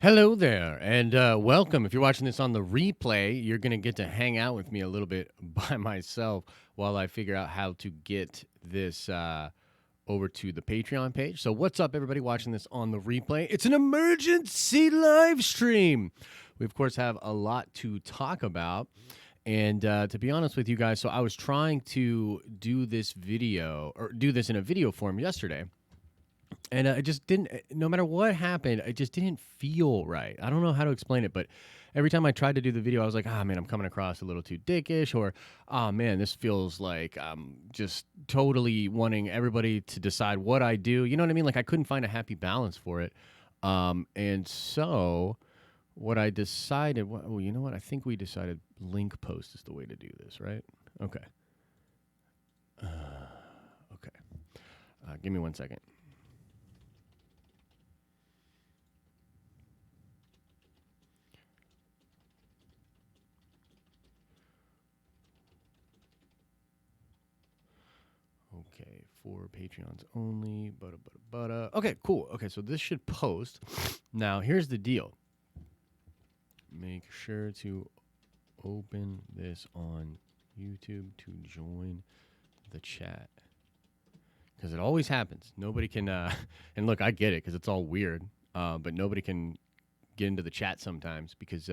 Hello there, and welcome. If you're watching this on the replay, you're going to get to hang out with me a little bit by myself while I figure out how to get this over to the Patreon page. So, what's up, everybody watching this on the replay? It's an emergency live stream. We, of course, have a lot to talk about. And to be honest with you guys, so I was trying to do this video or do this in a video form yesterday. And it just didn't, no matter what happened, it just didn't feel right. I don't know how to explain it, but every time I tried to do the video, I was like, ah, man, I'm coming across a little too dickish, or, oh, man, this feels like I'm just totally wanting everybody to decide what I do. You know what I mean? Like, I couldn't find a happy balance for it. And so what I decided, well, you know what? I think we decided link post is the way to do this, right? Okay. Okay. Give me 1 second. Okay, for Patreons only. Okay, cool. Okay, so this should post. Now, here's the deal. Make sure to open this on YouTube to join the chat. Because it always happens. Nobody can, and look, I get it because it's all weird, but nobody can get into the chat sometimes because,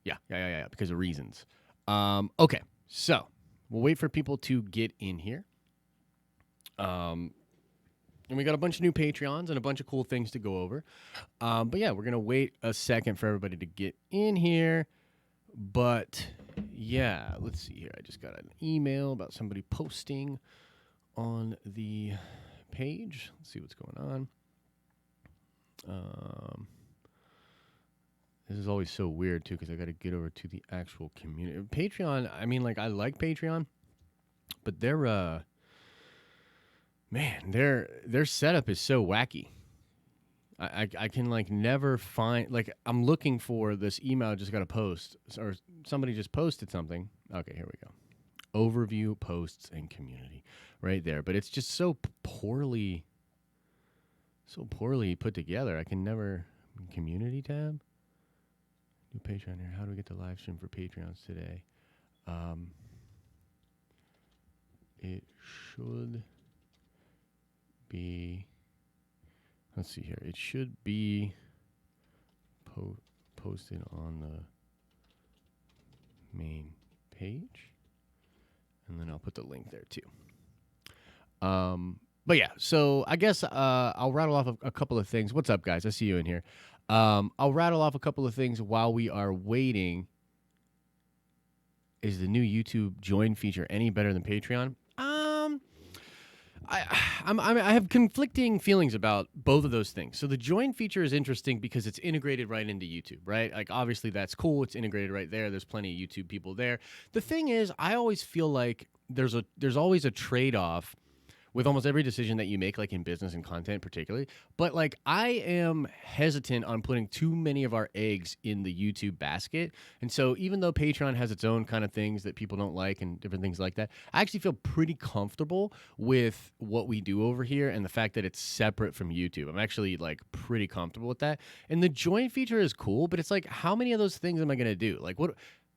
because of reasons. Okay, so we'll wait for people to get in here. And we got a bunch of new Patreons and a bunch of cool things to go over. But yeah, we're going to wait a second for everybody to get in here. But yeah, let's see here. I just got an email about somebody posting on the page. Let's see what's going on. This is always so weird too, because I got to get over to the actual community. Patreon, I mean, like, I like Patreon, but they're, man, their setup is so wacky. I can like never find, like, I'm looking for this email I just got a post, or somebody just posted something. Okay, here we go. Overview, posts, and community, right there. But it's just so poorly put together. I can never, community tab, new Patreon here. How do we get the live stream for Patreons today? It should be, let's see here. It should be posted on the main page, and then I'll put the link there too. But yeah, so I guess I'll rattle off a couple of things. What's up, guys? I see you in here. I'll rattle off a couple of things while we are waiting. Is the new YouTube join feature any better than Patreon? I have conflicting feelings about both of those things. So the join feature is interesting because it's integrated right into YouTube, right? Like, obviously that's cool. It's integrated right there. There's plenty of YouTube people there. The thing is, I always feel like there's always a trade-off with almost every decision that you make, like in business and content particularly. But like, I am hesitant on putting too many of our eggs in the YouTube basket. And so even though Patreon has its own kind of things that people don't like and different things like that, I actually feel pretty comfortable with what we do over here and the fact that it's separate from YouTube. I'm actually like pretty comfortable with that. And the join feature is cool, but it's like, how many of those things am I going to do? Like, what?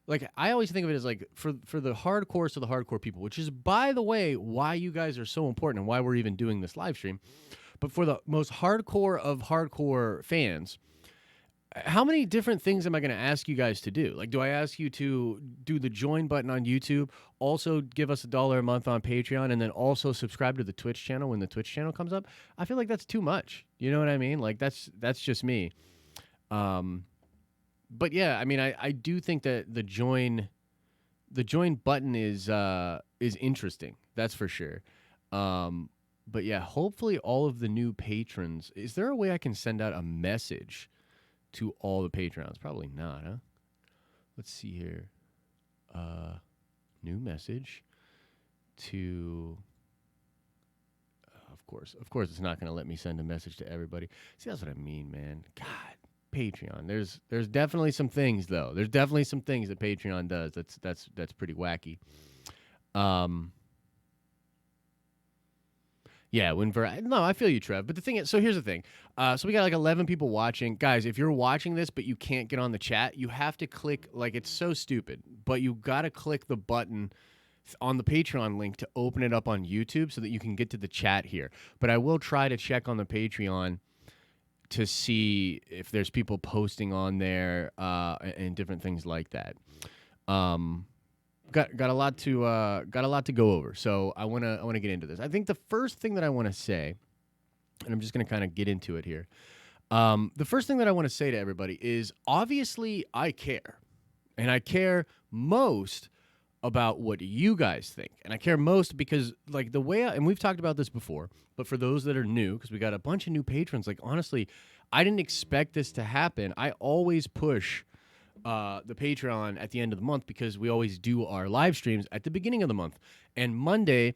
Like, I always think of it as like for the hardcore to the hardcore people, which is, by the way, why you guys are so important and why we're even doing this live stream. But for the most hardcore of hardcore fans, how many different things am I going to ask you guys to do? Like, do I ask you to do the join button on YouTube, also give us $1 a month on Patreon, and then also subscribe to the Twitch channel when the Twitch channel comes up? I feel like that's too much. You know what I mean? Like, that's just me. But yeah, I mean, I do think that the join button is interesting. That's for sure. But yeah, hopefully all of the new patrons. Is there a way I can send out a message to all the patrons? Probably not, huh? Let's see here. New message to. Of course, it's not going to let me send a message to everybody. See, that's what I mean, man. God. Patreon. There's definitely some things though. There's definitely some things that Patreon does that's pretty wacky. Yeah, no, I feel you, Trev. But the thing is, so here's the thing. So we got like 11 people watching. Guys, if you're watching this but you can't get on the chat, you have to click, like, it's so stupid, but you got to click the button on the Patreon link to open it up on YouTube so that you can get to the chat here. But I will try to check on the Patreon to see if there's people posting on there and different things like that. Got a lot to go over, so I wanna get into this. I think the first thing that I want to say, and I'm just gonna kind of get into it here. The first thing that I want to say to everybody is, obviously I care, and I care most about what you guys think, and I care most because, like, the way and we've talked about this before, but for those that are new, because we got a bunch of new patrons, like, honestly, I didn't expect this to happen. I always push the Patreon at the end of the month because we always do our live streams at the beginning of the month. And Monday,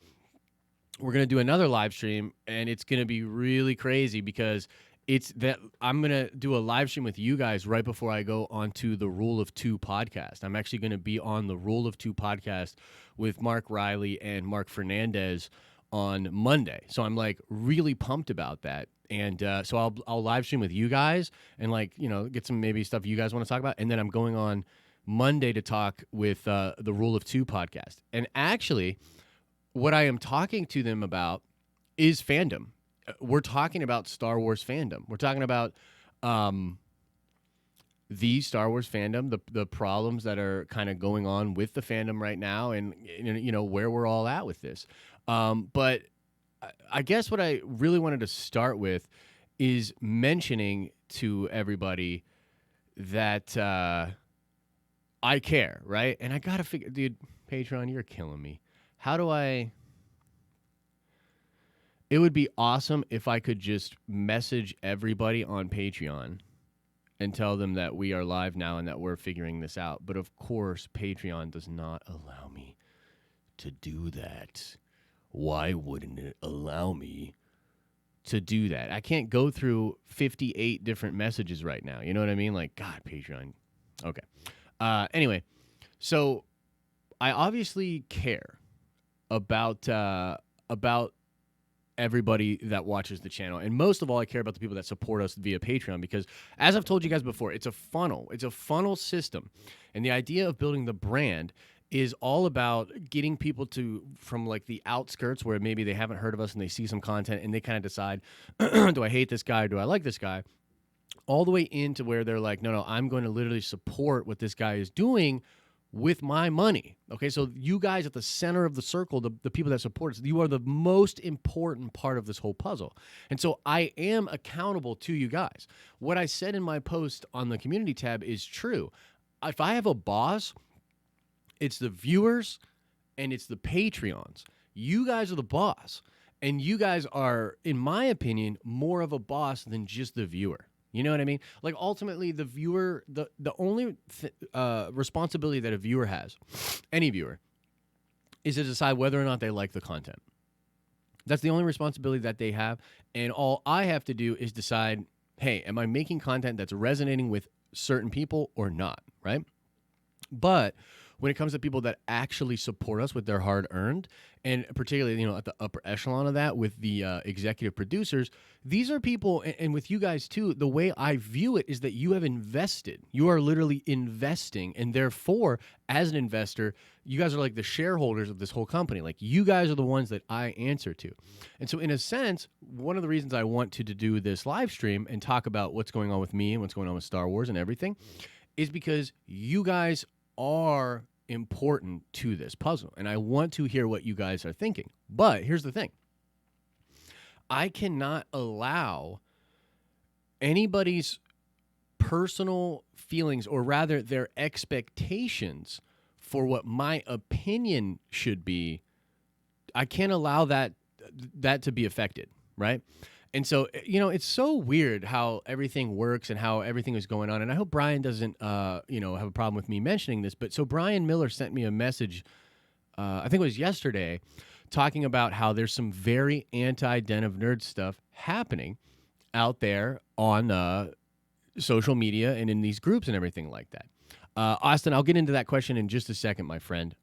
we're going to do another live stream, and it's going to be really crazy because it's that I'm going to do a live stream with you guys right before I go onto the Rule of Two podcast. I'm actually going to be on the Rule of Two podcast with Mark Riley and Mark Fernandez on Monday. So I'm like really pumped about that. And so I'll live stream with you guys and, like, you know, get some maybe stuff you guys want to talk about. And then I'm going on Monday to talk with the Rule of Two podcast. And actually, what I am talking to them about is fandom. We're talking about Star Wars fandom. We're talking about the Star Wars fandom, the problems that are kind of going on with the fandom right now, and, you know, where we're all at with this. But I guess what I really wanted to start with is mentioning to everybody that I care, right? And I got to figure, dude, Patreon, you're killing me. How do I... It would be awesome if I could just message everybody on Patreon and tell them that we are live now and that we're figuring this out. But of course, Patreon does not allow me to do that. Why wouldn't it allow me to do that? I can't go through 58 different messages right now. You know what I mean? Like, God, Patreon. Okay. Anyway, so I obviously care about everybody that watches the channel. And most of all, I care about the people that support us via Patreon because, as I've told you guys before, it's a funnel. It's a funnel system. And the idea of building the brand is all about getting people from like the outskirts where maybe they haven't heard of us and they see some content and they kind of decide, do I hate this guy or do I like this guy? All the way into where they're like, no, I'm going to literally support what this guy is doing with my money. Okay, so you guys at the center of the circle, the people that support us, you are the most important part of this whole puzzle. And so I am accountable to you guys. What I said in my post on the community tab is true. If I have a boss, it's the viewers and it's the Patreons. You guys are the boss. And you guys are, in my opinion, more of a boss than just the viewer. You know what I mean? Like, ultimately, the viewer, the only responsibility that a viewer has, any viewer, is to decide whether or not they like the content. That's the only responsibility that they have. And all I have to do is decide, hey, am I making content that's resonating with certain people or not, right? But when it comes to people that actually support us with their hard-earned, and particularly, you know, at the upper echelon of that with the executive producers, these are people, and with you guys too, the way I view it is that you have invested. You are literally investing, and therefore, as an investor, you guys are like the shareholders of this whole company. Like, you guys are the ones that I answer to. And so, in a sense, one of the reasons I wanted to do this live stream and talk about what's going on with me and what's going on with Star Wars and everything is because you guys are important to this puzzle, and I want to hear what you guys are thinking. But here's the thing. I cannot allow anybody's personal feelings, or rather their expectations for what my opinion should be. I can't allow that to be affected, right? And so, you know, it's so weird how everything works and how everything is going on. And I hope Brian doesn't, you know, have a problem with me mentioning this. But so Brian Miller sent me a message, I think it was yesterday, talking about how there's some very anti-Den of Nerds stuff happening out there on social media and in these groups and everything like that. Austin, I'll get into that question in just a second, my friend.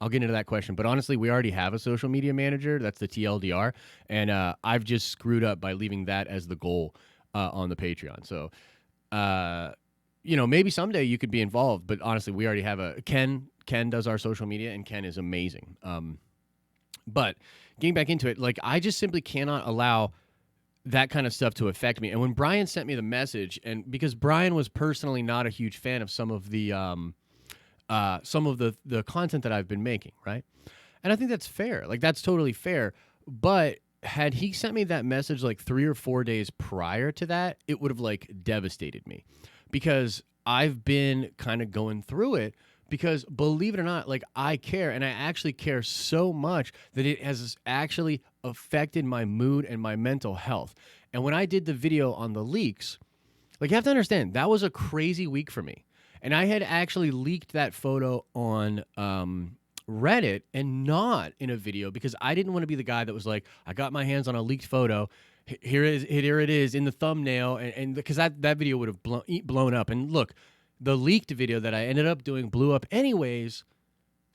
I'll get into that question. But honestly, we already have a social media manager. That's the TLDR. And I've just screwed up by leaving that as the goal on the Patreon. So, maybe someday you could be involved. But honestly, we already have Ken. Ken does our social media, and Ken is amazing. But getting back into it, like, I just simply cannot allow that kind of stuff to affect me. And when Brian sent me the message, and because Brian was personally not a huge fan of some of the content that I've been making, right? And I think that's fair. Like, that's totally fair. But had he sent me that message like 3 or 4 days prior to that, it would have like devastated me, because I've been kind of going through it. Because believe it or not, like, I care, and I actually care so much that it has actually affected my mood and my mental health. And when I did the video on the leaks, like, you have to understand, that was a crazy week for me. And I had actually leaked that photo on Reddit and not in a video, because I didn't want to be the guy that was like, I got my hands on a leaked photo. Here it is in the thumbnail. And because that video would have blown up. And look, the leaked video that I ended up doing blew up anyways.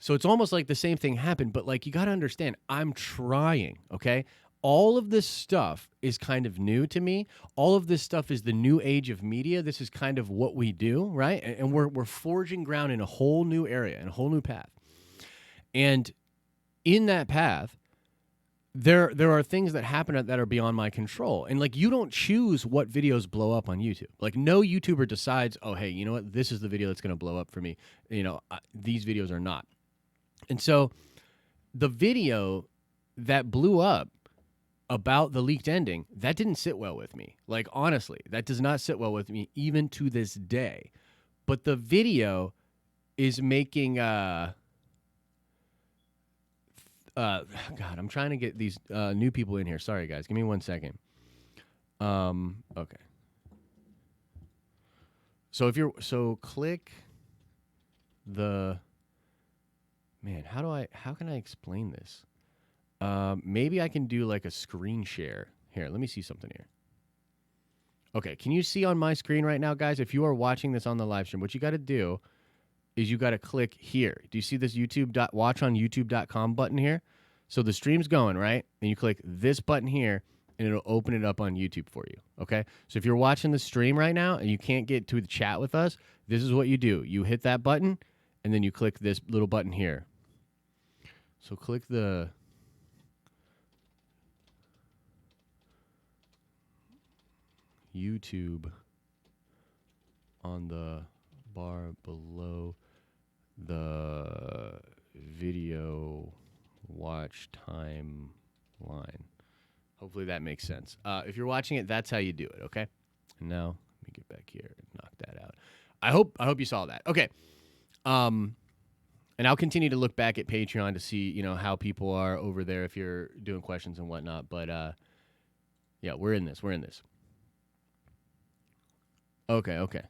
So it's almost like the same thing happened. But, like, you got to understand, I'm trying, okay? All of this stuff is kind of new to me. All of this stuff is the new age of media. This is kind of what we do, right? And we're forging ground in a whole new area, in a whole new path. And in that path, there are things that happen that are beyond my control. And, like, you don't choose what videos blow up on YouTube. Like, no YouTuber decides, oh, hey, you know what? This is the video that's going to blow up for me. These videos are not. And so the video that blew up about the leaked ending, that didn't sit well with me. Like, honestly, that does not sit well with me even to this day. But the video is making God, I'm trying to get these new people in here. Sorry, guys. Give me 1 second. Okay. So click the, man, how can I explain this? Maybe I can do like a screen share. Here, let me see something here. Okay, can you see on my screen right now, guys? If you are watching this on the live stream, what you got to do is you got to click here. Do you see this watch on YouTube.com button here? So the stream's going, right? And you click this button here, and it'll open it up on YouTube for you, okay? So if you're watching the stream right now and you can't get to the chat with us, this is what you do. You hit that button, and then you click this little button here. So click the YouTube on the bar below the video watch timeline. Hopefully that makes sense. If you're watching it, that's how you do it, okay? And now let me get back here and knock that out. I hope you saw that. Okay. And I'll continue to look back at Patreon to see, how people are over there if you're doing questions and whatnot. But yeah, we're in this. Okay.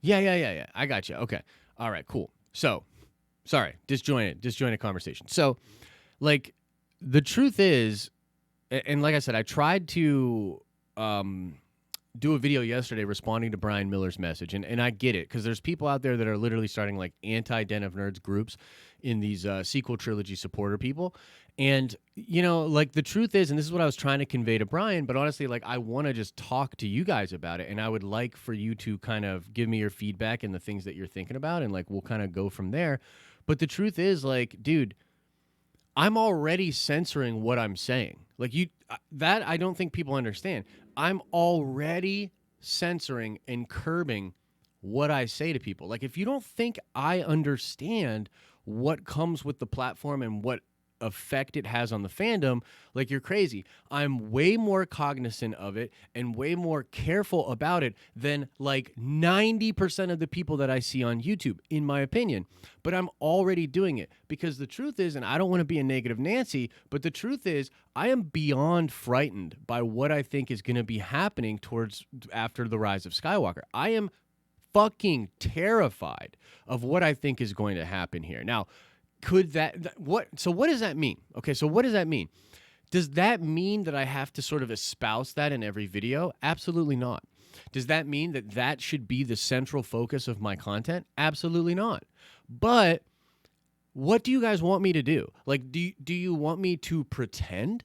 Yeah. I got you. Okay. All right, cool. So, sorry, disjointed conversation. So, like, the truth is, and like I said, I tried to do a video yesterday responding to Brian Miller's message, and I get it, because there's people out there that are literally starting like anti-Den of Nerds groups in these sequel trilogy supporter people. And, like, the truth is, and this is what I was trying to convey to Brian, but honestly, like, I want to just talk to you guys about it, and I would like for you to kind of give me your feedback and the things that you're thinking about, and, like, we'll kind of go from there. But the truth is, like, dude, I'm already censoring what I'm saying. Like, that I don't think people understand. I'm already censoring and curbing what I say to people. Like, if you don't think I understand what comes with the platform and what effect it has on the fandom, like, you're crazy. I'm way more cognizant of it and way more careful about it than like 90% of the people that I see on YouTube, in my opinion. But I'm already doing it, because the truth is, and I don't want to be a negative Nancy, but the truth is, I am beyond frightened by what I think is going to be happening after the rise of Skywalker. I am fucking terrified of what I think is going to happen here. Now, what does that mean? Okay, so what does that mean? Does that mean that I have to sort of espouse that in every video? Absolutely not. Does that mean that should be the central focus of my content? Absolutely not. But what do you guys want me to do? Like, do you want me to pretend?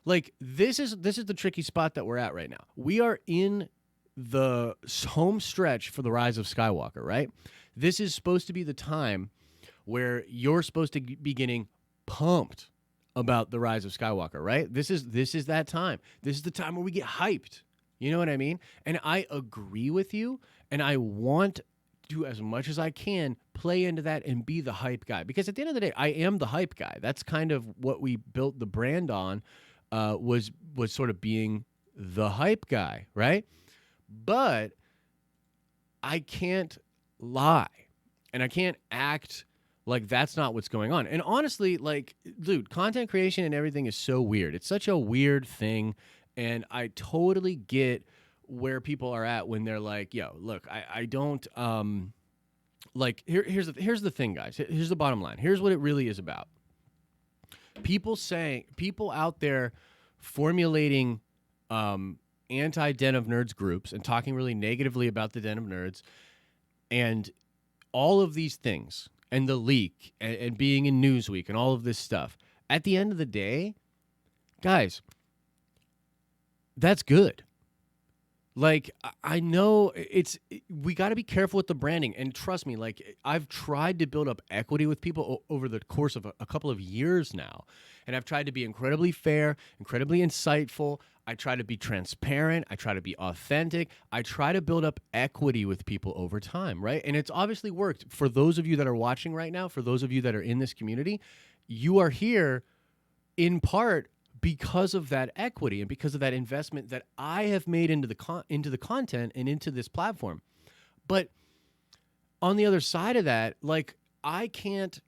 Like, this is the tricky spot that we're at right now. We are in the home stretch for the Rise of Skywalker, right? This is supposed to be the time where you're supposed to be getting pumped about the Rise of Skywalker, right? This is that time. This is the time where we get hyped. You know what I mean? And I agree with you, and I want to, as much as I can, play into that and be the hype guy. Because at the end of the day, I am the hype guy. That's kind of what we built the brand on, was sort of being the hype guy, right? But I can't lie, and I can't act like that's not what's going on. And honestly, like, dude, content creation and everything is so weird. It's such a weird thing, and I totally get where people are at when they're like, yo, look, I don't like, here's the thing, guys. Here's the bottom line. Here's what it really is about. People out there formulating anti-Den of Nerds groups and talking really negatively about the Den of Nerds and all of these things and the leak and being in Newsweek and all of this stuff. At the end of the day, guys, that's good. Like, I know we got to be careful with the branding. And trust me, like, I've tried to build up equity with people over the course of a couple of years now. And I've tried to be incredibly fair, incredibly insightful. I try to be transparent. I try to be authentic. I try to build up equity with people over time, right? And it's obviously worked. For those of you that are watching right now, for those of you that are in this community, you are here in part because of that equity and because of that investment that I have made into the content and into this platform. But on the other side of that, like, I can't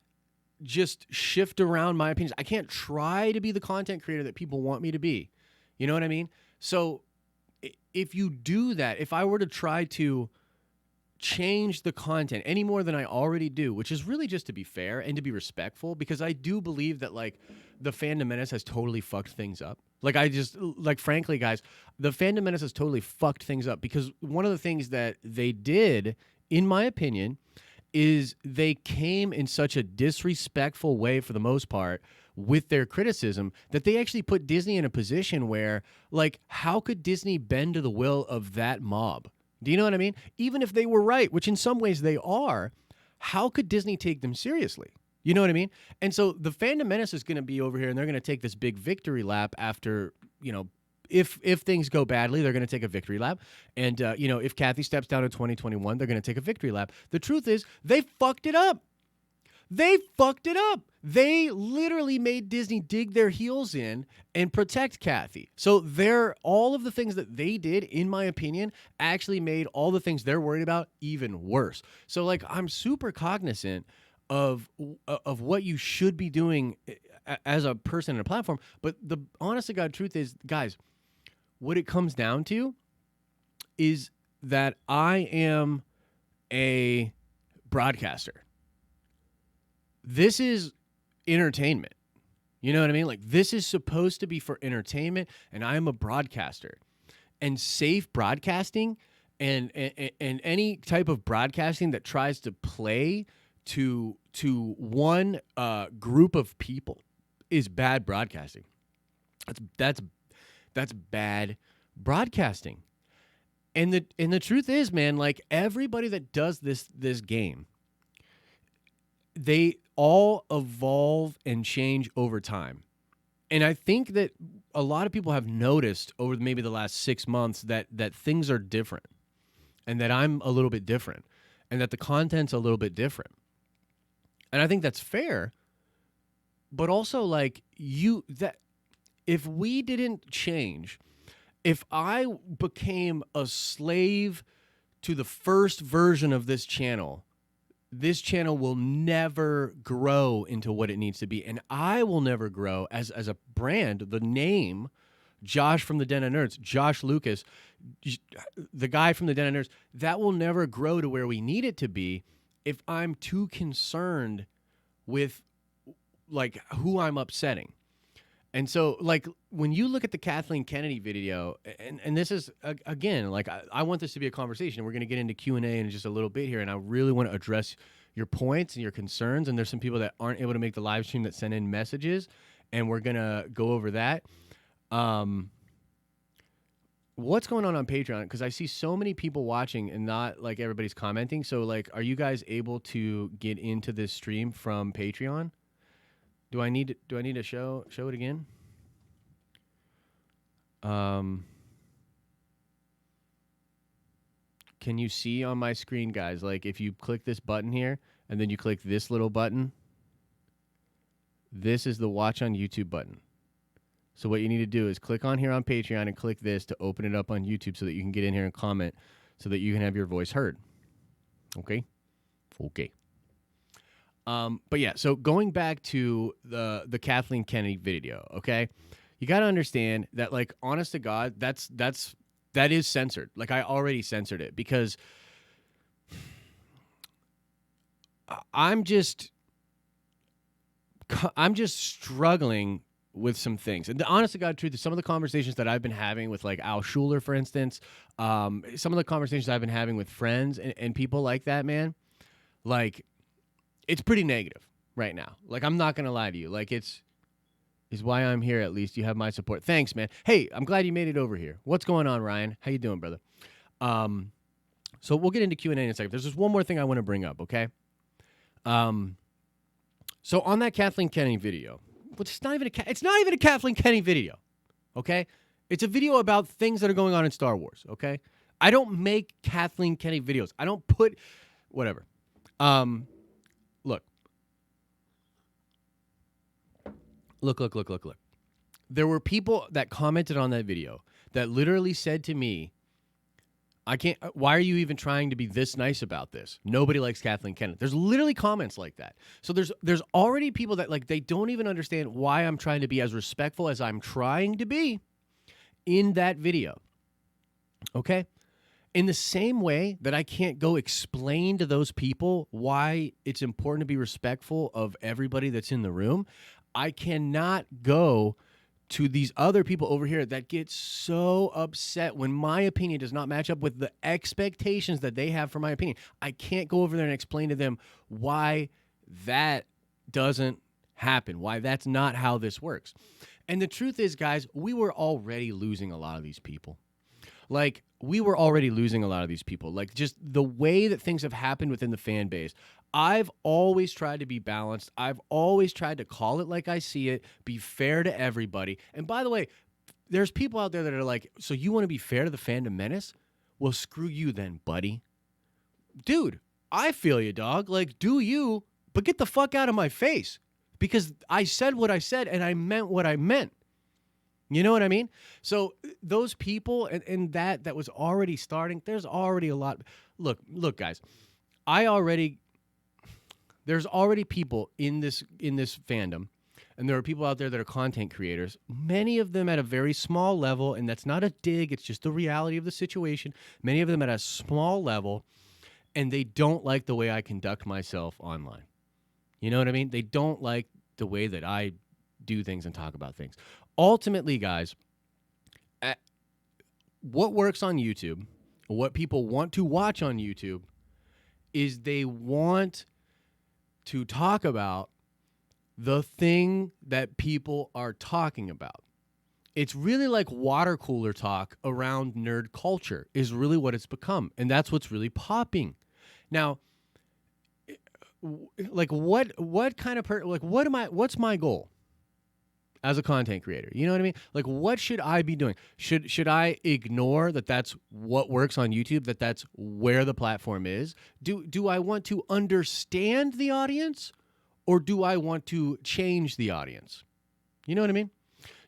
just shift around my opinions. I can't try to be the content creator that people want me to be. You know what I mean? So if you do that, if I were to try to change the content any more than I already do, which is really just to be fair and to be respectful, because I do believe that, like, the Fandom Menace has totally fucked things up. Like, frankly, guys, the Fandom Menace has totally fucked things up, because one of the things that they did, in my opinion, is they came in such a disrespectful way, for the most part, with their criticism, that they actually put Disney in a position where, like, how could Disney bend to the will of that mob? Do you know what I mean? Even if they were right, which in some ways they are, how could Disney take them seriously? You know what I mean? And so the Fandom Menace is going to be over here, and they're going to take this big victory lap after, you know, if things go badly, they're going to take a victory lap. And, you know, if Kathy steps down in 2021, they're going to take a victory lap. The truth is, they fucked it up. They fucked it up. They literally made Disney dig their heels in and protect Kathy. So all of the things that they did, in my opinion, actually made all the things they're worried about even worse. So, like, I'm super cognizant of what you should be doing as a person in a platform. But the honest to God truth is, guys, what it comes down to is that I am a broadcaster. This is entertainment. You know what I mean? Like, this is supposed to be for entertainment, and I am a broadcaster. And safe broadcasting and any type of broadcasting that tries to play to one group of people is bad broadcasting. That's bad broadcasting. And the truth is, man, like, everybody that does this game, they all evolve and change over time. And I think that a lot of people have noticed over maybe the last 6 months that things are different, and that I'm a little bit different, and that the content's a little bit different. And I think that's fair. But also, like, that if we didn't change, if I became a slave to the first version of this channel will never grow into what it needs to be. And I will never grow as a brand. The name, Josh from the Den of Nerds, Josh Lucas, the guy from the Den of Nerds, that will never grow to where we need it to be if I'm too concerned with, like, who I'm upsetting. And so, like, when you look at the Kathleen Kennedy video, and this is, again, like, I want this to be a conversation. We're going to get into Q&A in just a little bit here, and I really want to address your points and your concerns. And there's some people that aren't able to make the live stream that send in messages, and we're gonna go over that. What's going on Patreon? Because I see so many people watching and not like everybody's commenting. So like, are you guys able to get into this stream from Patreon? Do I need to show it again? Can you see on my screen, guys? Like if you click this button here and then you click this little button, this is the watch on YouTube button. So what you need to do is click on here on Patreon and click this to open it up on YouTube so that you can get in here and comment so that you can have your voice heard. Okay? Okay. But yeah, so going back to the Kathleen Kennedy video, okay? You got to understand that, like, honest to God, that is censored. Like, I already censored it because I'm just struggling with some things. And the honest to God truth is some of the conversations that I've been having with like Al Schuler, for instance, some of the conversations I've been having with friends and people like that, man, like it's pretty negative right now. Like, I'm not going to lie to you. Like is why I'm here. At least you have my support. Thanks, man. Hey, I'm glad you made it over here. What's going on, Ryan? How you doing, brother? So we'll get into Q&A in a second. There's just one more thing I want to bring up. Okay. So on that Kathleen Kennedy video, which it's not even a Kathleen Kennedy video, okay? It's a video about things that are going on in Star Wars, okay? I don't make Kathleen Kennedy videos. I don't put whatever. Look. There were people that commented on that video that literally said to me, why are you even trying to be this nice about this? Nobody likes Kathleen Kennedy. There's literally comments like that. So there's already people that like, they don't even understand why I'm trying to be as respectful as I'm trying to be in that video. Okay? In the same way that I can't go explain to those people why it's important to be respectful of everybody that's in the room, I cannot go to these other people over here that get so upset when my opinion does not match up with the expectations that they have for my opinion. I can't go over there and explain to them why that doesn't happen, why that's not how this works. And the truth is, guys, we were already losing a lot of these people. Like, just the way that things have happened within the fan base. I've always tried to be balanced. I've always tried to call it like I see it, be fair to everybody. And by the way, there's people out there that are like, so you want to be fair to the fandom menace? Well, screw you then, buddy. Dude, I feel you, dog. Like, do you, but get the fuck out of my face. Because I said what I said and I meant what I meant. You know what I mean? So those people and that was already starting, there's already a lot. Look, guys, there's already people in this fandom, and there are people out there that are content creators, many of them at a very small level, and that's not a dig, it's just the reality of the situation. Many of them at a small level, and they don't like the way I conduct myself online. You know what I mean? They don't like the way that I do things and talk about things. Ultimately, guys, what works on YouTube, what people want to watch on YouTube, is they want to talk about the thing that people are talking about. It's really like water cooler talk around nerd culture is really what it's become. And that's what's really popping. Now, like what's my goal as a content creator? You know what I mean? Like, what should I be doing? Should I ignore that that's what works on YouTube, that that's where the platform is? Do I want to understand the audience, or do I want to change the audience? You know what I mean?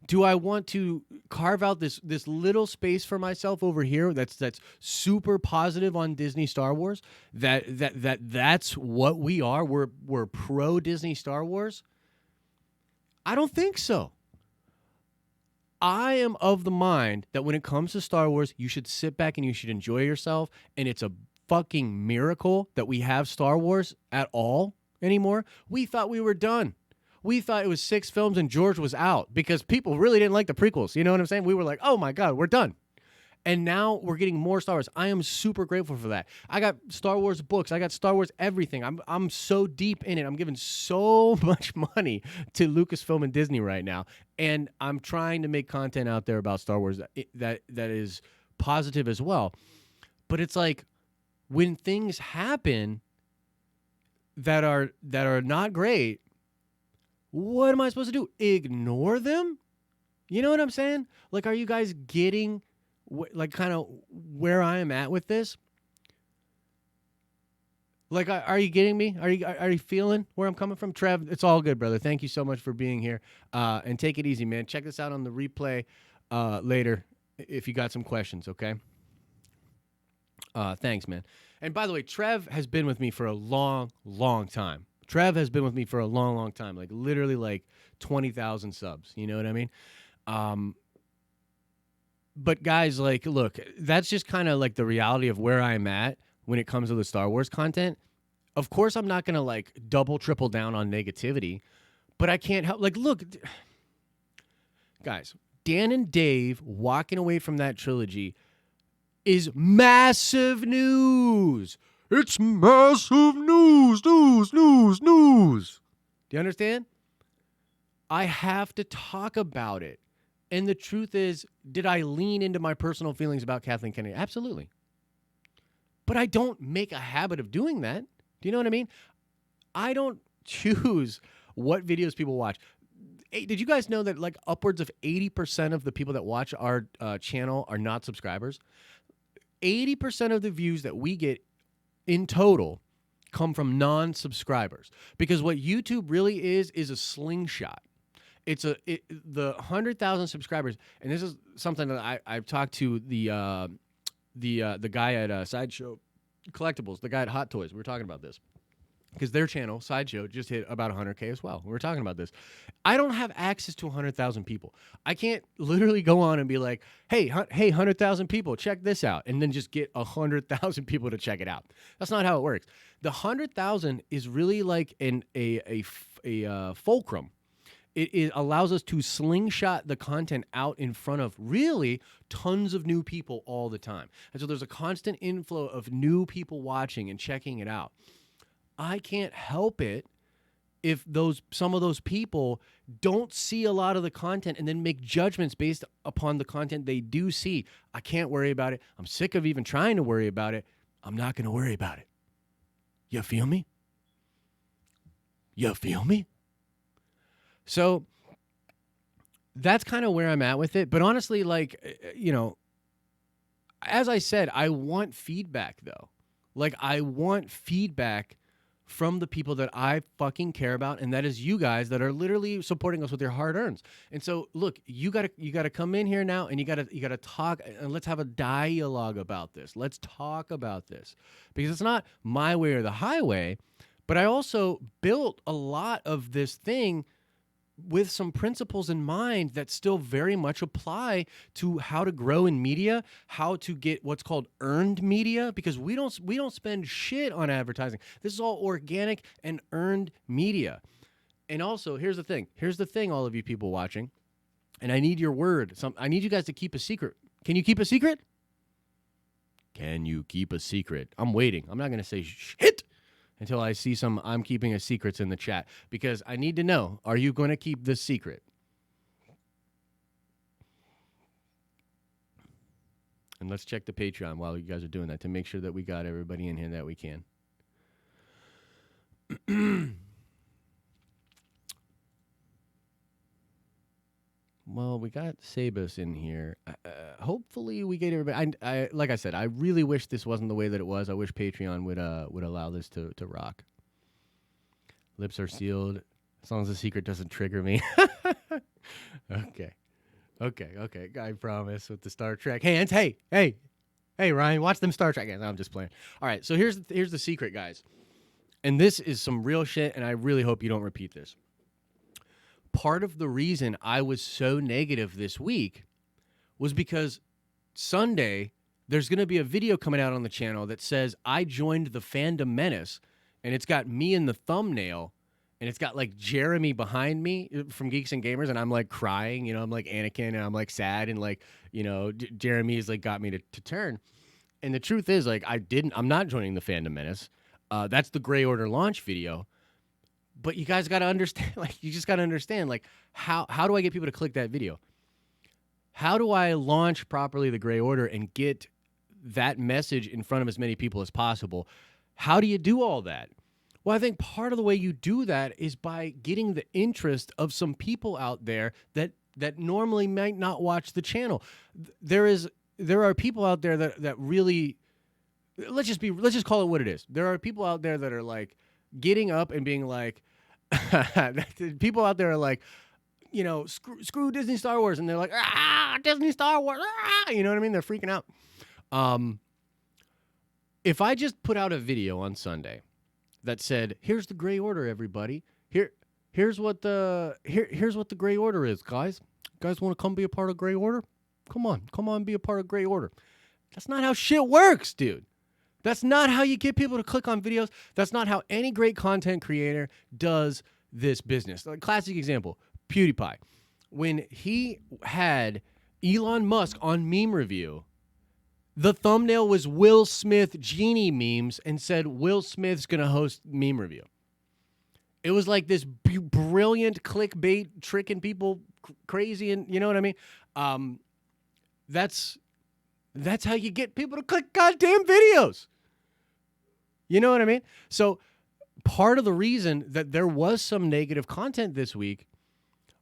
Do I want to carve out this little space for myself over here that's super positive on Disney Star Wars? That's what we are. We're pro Disney Star Wars. I don't think so. I am of the mind that when it comes to Star Wars, you should sit back and you should enjoy yourself. And it's a fucking miracle that we have Star Wars at all anymore. We thought we were done. We thought it was 6 films and George was out because people really didn't like the prequels. You know what I'm saying? We were like, oh my God, we're done. And now we're getting more Star Wars. I am super grateful for that. I got Star Wars books. I got Star Wars everything. I'm so deep in it. I'm giving so much money to Lucasfilm and Disney right now, and I'm trying to make content out there about Star Wars that is positive as well. But it's like when things happen that are not great, what am I supposed to do? Ignore them? You know what I'm saying? Like, are you guys getting like kind of where I am at with this? Like, are you getting me? Are you feeling where I'm coming from? Trev, it's all good, brother. Thank you so much for being here. And take it easy, man. Check this out on the replay later if you got some questions, okay? Thanks, man. And by the way, Trev has been with me for a long, long time. Trev has been with me for a long, long time. Like, literally, like 20,000 subs. You know what I mean? But guys, like, look, that's just kind of like the reality of where I'm at when it comes to the Star Wars content. Of course, I'm not going to like double, triple down on negativity, but I can't help, like, look, guys, Dan and Dave walking away from that trilogy is massive news. It's massive news. Do you understand? I have to talk about it. And the truth is, did I lean into my personal feelings about Kathleen Kennedy? Absolutely. But I don't make a habit of doing that. Do you know what I mean? I don't choose what videos people watch. Hey, did you guys know that like upwards of 80% of the people that watch our channel are not subscribers? 80% of the views that we get in total come from non-subscribers. Because what YouTube really is a slingshot. It's the 100,000 subscribers, and this is something that I've talked to the guy at Sideshow Collectibles, the guy at Hot Toys. We were talking about this because their channel Sideshow just hit about 100K as well. We were talking about this. I don't have access to 100,000 people. I can't literally go on and be like, hey, 100,000 people, check this out, and then just get 100,000 people to check it out. That's not how it works. The 100,000 is really like a fulcrum. It allows us to slingshot the content out in front of really tons of new people all the time. And so there's a constant inflow of new people watching and checking it out. I can't help it if some of those people don't see a lot of the content and then make judgments based upon the content they do see. I can't worry about it. I'm sick of even trying to worry about it. I'm not going to worry about it. You feel me? You feel me? So that's kind of where I'm at with it. But honestly, like, you know, as I said, I want feedback, though. Like, I want feedback from the people that I fucking care about, and that is you guys that are literally supporting us with your hard earns. And so, look, you gotta come in here now, and you gotta talk, and let's have a dialogue about this. Let's talk about this, because it's not my way or the highway. But I also built a lot of this thing with some principles in mind that still very much apply to how to grow in media, how to get what's called earned media, because we don't spend shit on advertising. This is all organic and earned media. And also, here's the thing, all of you people watching, and I need your word. I need you guys to keep a secret. Can you keep a secret? Can you keep a secret? I'm waiting. I'm not going to say shit until I see some I'm keeping a secrets in the chat, because I need to know, are you going to keep this secret? And let's check the Patreon while you guys are doing that to make sure that we got everybody in here that we can. Well, we got Sabus in here. Hopefully we get everybody. I like I said, I really wish this wasn't the way that it was. I wish Patreon would allow this to rock. Lips are sealed. As long as the secret doesn't trigger me. Okay. I promise with the Star Trek hands. Hey, Ryan, watch them Star Trek hands. No, I'm just playing. All right, so here's the secret, guys. And this is some real shit, and I really hope you don't repeat this. Part of the reason I was so negative this week was because Sunday there's going to be a video coming out on the channel that says I joined the Fandom Menace, and it's got me in the thumbnail, and it's got like Jeremy behind me from Geeks and Gamers, and I'm like crying, I'm like Anakin, and I'm like sad, and like, Jeremy's like got me to turn. And the truth is, like, I'm not joining the Fandom Menace. That's the Gray Order launch video. But you guys got to understand, like, you just got to understand, like, how do I get people to click that video? How do I launch properly the Gray Order and get that message in front of as many people as possible? How do you do all that? Well, I think part of the way you do that is by getting the interest of some people out there that normally might not watch the channel. There are people out there that really, let's just call it what it is. There are people out there that are like getting up and being like, people out there are like, screw Disney Star Wars, and they're like, Disney Star Wars, you know what I mean? They're freaking out. If I just put out a video on Sunday that said, "Here's the Gray Order, everybody. Here's what the Gray Order is, guys. You guys want to come be a part of Gray Order? Come on, be a part of Gray Order." That's not how shit works, dude. That's not how you get people to click on videos. That's not how any great content creator does this business. Like, classic example, PewDiePie. When he had Elon Musk on Meme Review, the thumbnail was Will Smith genie memes and said Will Smith's going to host Meme Review. It was like this brilliant clickbait tricking people crazy, and you know what I mean? That's how you get people to click goddamn videos. You know what I mean? So part of the reason that there was some negative content this week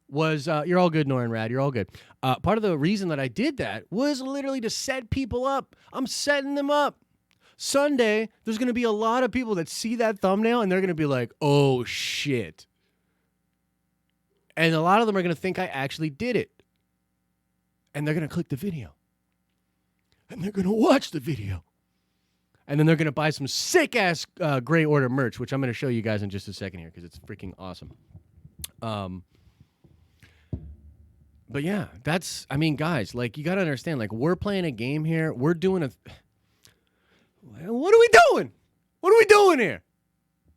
was, you're all good, Norin Rad, you're all good. Part of the reason that I did that was literally to set people up. I'm setting them up. Sunday, there's going to be a lot of people that see that thumbnail, and they're going to be like, oh, shit. And a lot of them are going to think I actually did it. And they're going to click the video. And they're going to watch the video. And then they're going to buy some sick-ass Gray Order merch, which I'm going to show you guys in just a second here because it's freaking awesome. But yeah, guys, like, you got to understand, like, we're playing a game here. We're doing what are we doing? What are we doing here?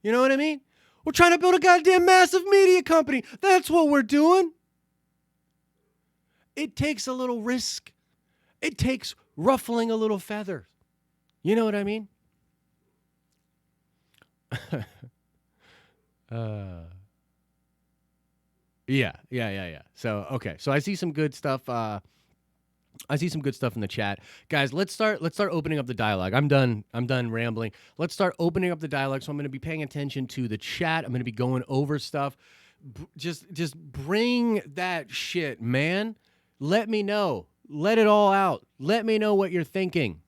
You know what I mean? We're trying to build a goddamn massive media company. That's what we're doing. It takes a little risk. It takes ruffling a little feather. You know what I mean? Yeah. So, okay. So I see some good stuff. I see some good stuff in the chat. Guys, let's start opening up the dialogue. I'm done rambling. Let's start opening up the dialogue. So I'm going to be paying attention to the chat. I'm going to be going over stuff. Just bring that shit, man. Let me know. Let it all out. Let me know what you're thinking.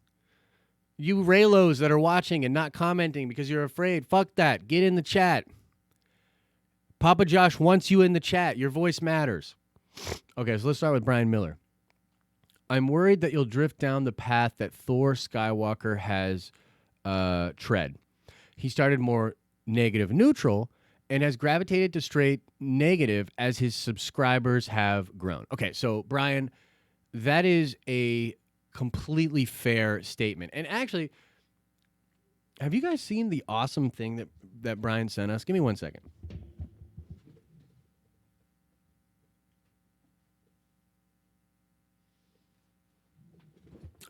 You Raylos that are watching and not commenting because you're afraid, fuck that. Get in the chat. Papa Josh wants you in the chat. Your voice matters. Okay, so let's start with Brian Miller. I'm worried that you'll drift down the path that Thor Skywalker has tread. He started more negative neutral and has gravitated to straight negative as his subscribers have grown. Okay, so Brian, that is a completely fair statement. And actually, have you guys seen the awesome thing that Brian sent us? Give me 1 second.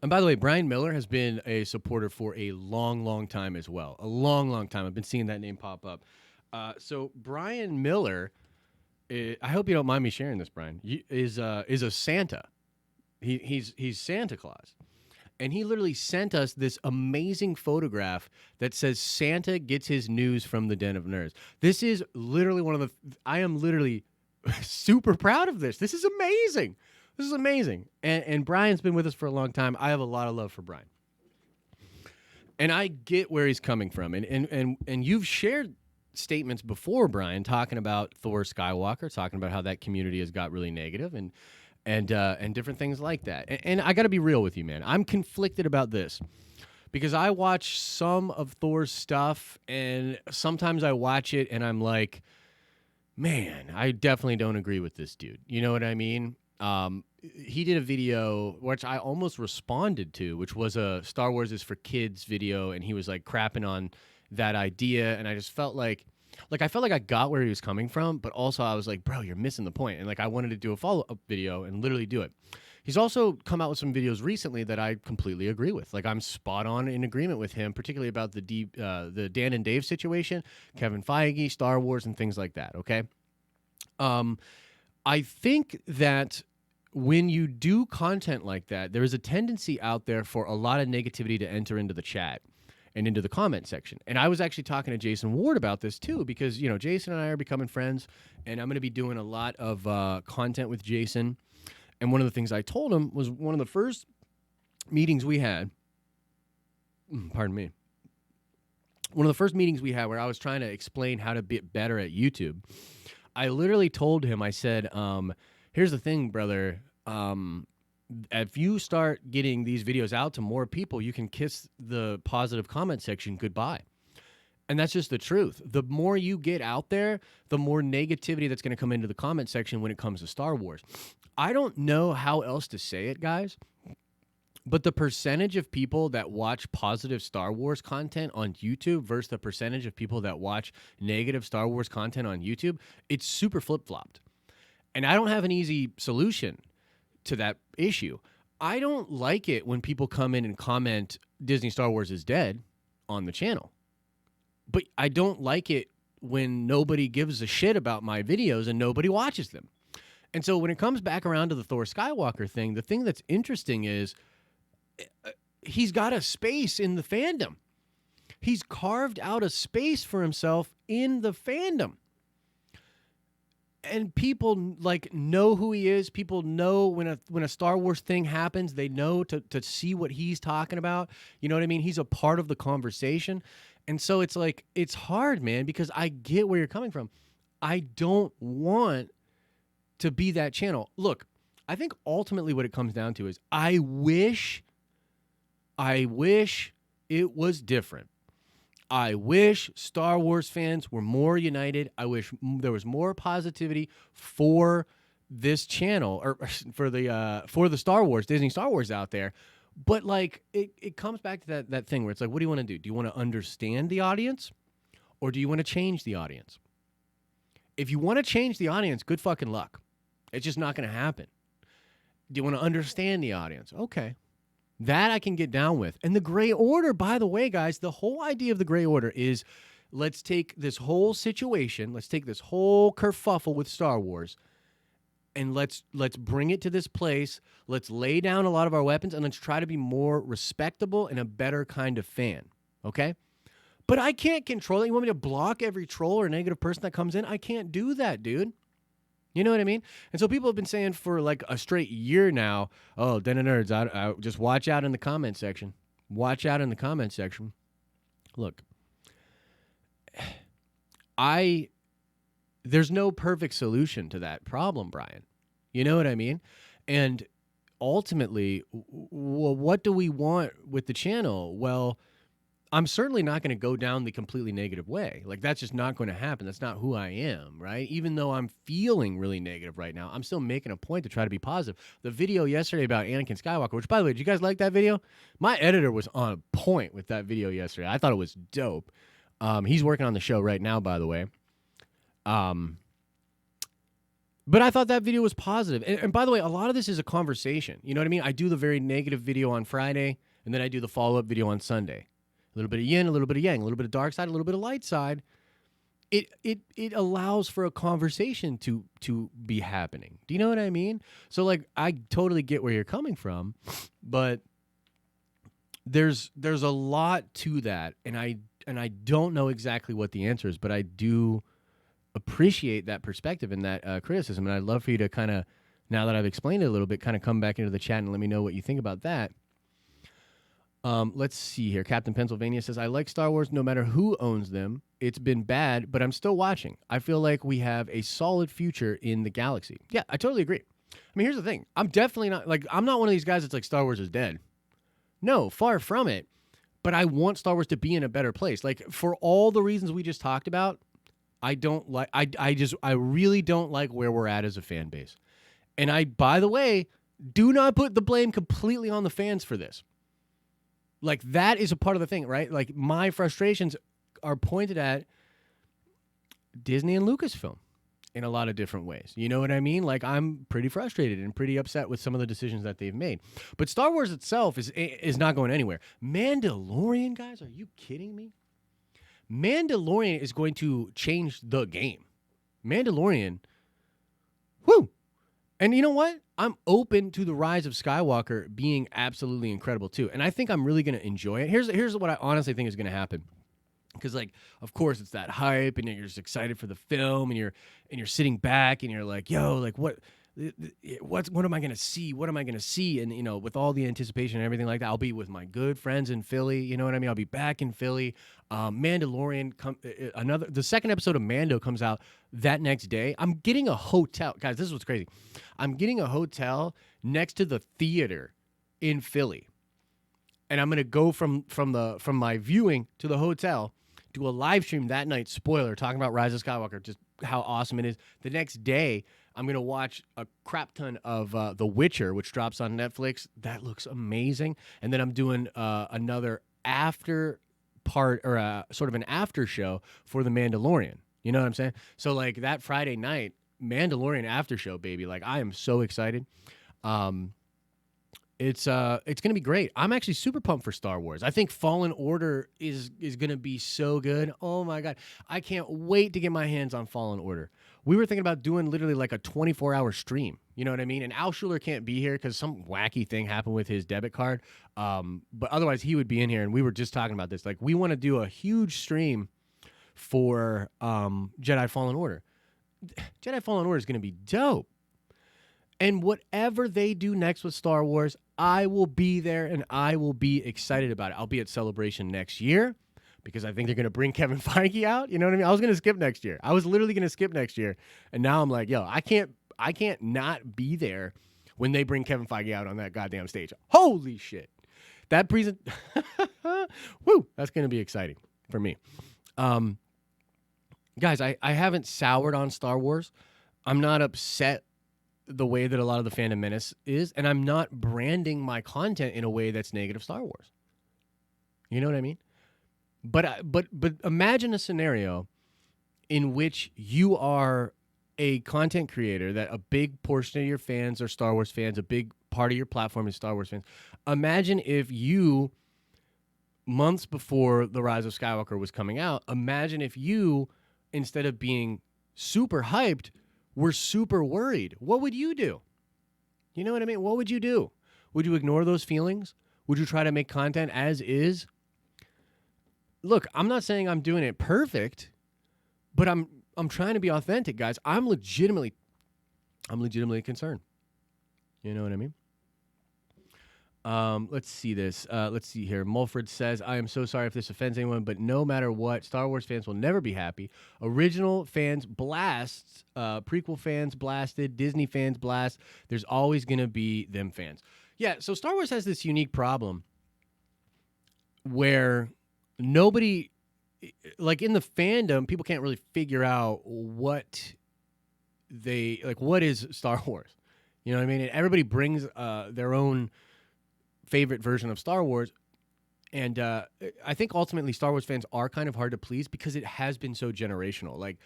And by the way, Brian Miller has been a supporter for a long, long time as well. A long, long time. I've been seeing that name pop up. So Brian Miller, I hope you don't mind me sharing this, Brian, is a Santa. He's Santa Claus. And he literally sent us this amazing photograph that says Santa gets his news from the Den of Nerds. This is literally I am literally super proud of this. This is amazing. This is amazing. And Brian's been with us for a long time. I have a lot of love for Brian. And I get where he's coming from. And you've shared statements before, Brian, talking about Thor Skywalker, talking about how that community has got really negative and different things like that. And I got to be real with you, man. I'm conflicted about this because I watch some of Thor's stuff, and sometimes I watch it and I'm like, man, I definitely don't agree with this dude. You know what I mean? He did a video which I almost responded to, which was a Star Wars is for kids video, and he was like crapping on that idea, and I just felt like like I felt like I got where he was coming from, but also I was like, bro, you're missing the point. And like I wanted to do a follow-up video and literally do it. He's also come out with some videos recently that I completely agree with. Like I'm spot on in agreement with him, particularly about the Dan and Dave situation, Kevin Feige, Star Wars, and things like that. Okay, I think that when you do content like that, there is a tendency out there for a lot of negativity to enter into the chat and into the comment section. And I was actually talking to Jason Ward about this too, because, you know, Jason and I are becoming friends, and I'm going to be doing a lot of content with Jason. And one of the things I told him was one of the first meetings we had, pardon me, one of the first meetings we had where I was trying to explain how to be better at YouTube. I literally told him, I said, here's the thing, brother. If you start getting these videos out to more people, you can kiss the positive comment section goodbye. And that's just the truth. The more you get out there, the more negativity that's going to come into the comment section when it comes to Star Wars. I don't know how else to say it, guys, but the percentage of people that watch positive Star Wars content on YouTube versus the percentage of people that watch negative Star Wars content on YouTube, it's super flip-flopped. And I don't have an easy solution to that issue. I don't like it when people come in and comment Disney Star Wars is dead on the channel. But I don't like it when nobody gives a shit about my videos and nobody watches them. And so when it comes back around to the Thor Skywalker thing, the thing that's interesting is he's got a space in the fandom. He's carved out a space for himself in the fandom. And people like know who he is. People know when a Star Wars thing happens, they know to see what he's talking about. You know what I mean? He's a part of the conversation. And so it's like, it's hard, man, because I get where you're coming from. I don't want to be that channel. Look, I think ultimately what it comes down to is I wish it was different. I wish Star Wars fans were more united. I wish there was more positivity for this channel, or for the Star Wars, Disney Star Wars out there. But like it comes back to that thing where it's like, what do you want to do? Do you want to understand the audience, or do you want to change the audience? If you want to change the audience, good fucking luck. It's just not going to happen. Do you want to understand the audience? Okay. That I can get down with. And the gray order, by the way, guys, the whole idea of the gray order is let's take this whole situation, let's take this whole kerfuffle with Star Wars, and let's bring it to this place. Let's lay down a lot of our weapons, and let's try to be more respectable and a better kind of fan, okay? But I can't control it. You want me to block every troll or negative person that comes in? I can't do that, dude. You know what I mean? And so people have been saying for like a straight year now, oh, Den of Nerds, I just watch out in the comment section. Watch out in the comment section. Look, there's no perfect solution to that problem, Brian. You know what I mean? And ultimately, what do we want with the channel? Well, I'm certainly not going to go down the completely negative way. Like, that's just not going to happen. That's not who I am, right? Even though I'm feeling really negative right now, I'm still making a point to try to be positive. The video yesterday about Anakin Skywalker, which, by the way, did you guys like that video? My editor was on point with that video yesterday. I thought it was dope. He's working on the show right now, by the way. But I thought that video was positive. And by the way, a lot of this is a conversation. You know what I mean? I do the very negative video on Friday, and then I do the follow-up video on Sunday. A little bit of yin, a little bit of yang, a little bit of dark side, a little bit of light side. It allows for a conversation to be happening. Do you know what I mean? So like, I totally get where you're coming from, but there's a lot to that, and I don't know exactly what the answer is, but I do appreciate that perspective and that criticism, and I'd love for you to kind of, now that I've explained it a little bit, kind of come back into the chat and let me know what you think about that. Let's see here. Captain Pennsylvania says, I like Star Wars no matter who owns them. It's been bad, but I'm still watching. I feel like we have a solid future in the galaxy. Yeah, I totally agree. I mean, here's the thing. I'm definitely not, like, I'm not one of these guys that's like Star Wars is dead. No, far from it. But I want Star Wars to be in a better place. Like, for all the reasons we just talked about, I don't like, I really don't like where we're at as a fan base. And I, by the way, do not put the blame completely on the fans for this. Like, that is a part of the thing, right? Like, my frustrations are pointed at Disney and Lucasfilm in a lot of different ways. You know what I mean? Like, I'm pretty frustrated and pretty upset with some of the decisions that they've made. But Star Wars itself is not going anywhere. Mandalorian, guys, are you kidding me? Mandalorian is going to change the game. Mandalorian, whoo! And you know what? I'm open to the Rise of Skywalker being absolutely incredible too. And I think I'm really going to enjoy it. Here's what I honestly think is going to happen. Because, like, of course, it's that hype, and you're just excited for the film, and you're sitting back, and you're like, yo, like, what am I gonna see? What am I gonna see? And, you know, with all the anticipation and everything like that, I'll be with my good friends in Philly. You know what I mean? I'll be back in Philly. Mandalorian, the second episode of Mando comes out that next day. I'm getting a hotel, guys. This is what's crazy. I'm getting a hotel next to the theater in Philly, and I'm gonna go from my viewing to the hotel. Do a live stream that night, spoiler, talking about Rise of Skywalker, just how awesome it is. The next day, I'm going to watch a crap ton of The Witcher, which drops on Netflix. That looks amazing. And then I'm doing another after part, or sort of an after show for The Mandalorian. You know what I'm saying? So, like, that Friday night, Mandalorian after show, baby. Like, I am so excited. It's gonna be great. I'm actually super pumped for Star Wars. I think Fallen Order is gonna be so good. Oh my god, I can't wait to get my hands on Fallen Order. We were thinking about doing literally like a 24-hour stream. You know what I mean? And Al Schuler can't be here because some wacky thing happened with his debit card. But otherwise, he would be in here. And we were just talking about this. Like, we want to do a huge stream for Jedi Fallen Order. Jedi Fallen Order is gonna be dope. And whatever they do next with Star Wars, I will be there and I will be excited about it. I'll be at Celebration next year because I think they're going to bring Kevin Feige out. You know what I mean? I was going to skip next year. I was literally going to skip next year. And now I'm like, yo, I can't not be there when they bring Kevin Feige out on that goddamn stage. Holy shit. That woo, that's going to be exciting for me. Guys, I haven't soured on Star Wars. I'm not upset the way that a lot of the fandom menace is, and I'm not branding my content in a way that's negative Star Wars. You know what I mean? But imagine a scenario in which you are a content creator that a big portion of your fans are Star Wars fans, a big part of your platform is Star Wars fans. Imagine if you, months before The Rise of Skywalker was coming out, imagine if you, instead of being super hyped, we're super worried. What would you do? You know what I mean? What would you do? Would you ignore those feelings? Would you try to make content as is? Look, I'm not saying I'm doing it perfect, but I'm trying to be authentic, guys. I'm legitimately concerned. You know what I mean? Let's see this. Let's see here. Mulford says, I am so sorry if this offends anyone, but no matter what, Star Wars fans will never be happy. Original fans blast, prequel fans blasted, Disney fans blast. There's always going to be them fans. Yeah, so Star Wars has this unique problem where nobody, like in the fandom, people can't really figure out what is Star Wars. You know what I mean? And everybody brings their own favorite version of Star Wars. And I think ultimately Star Wars fans are kind of hard to please because it has been so generational. Like,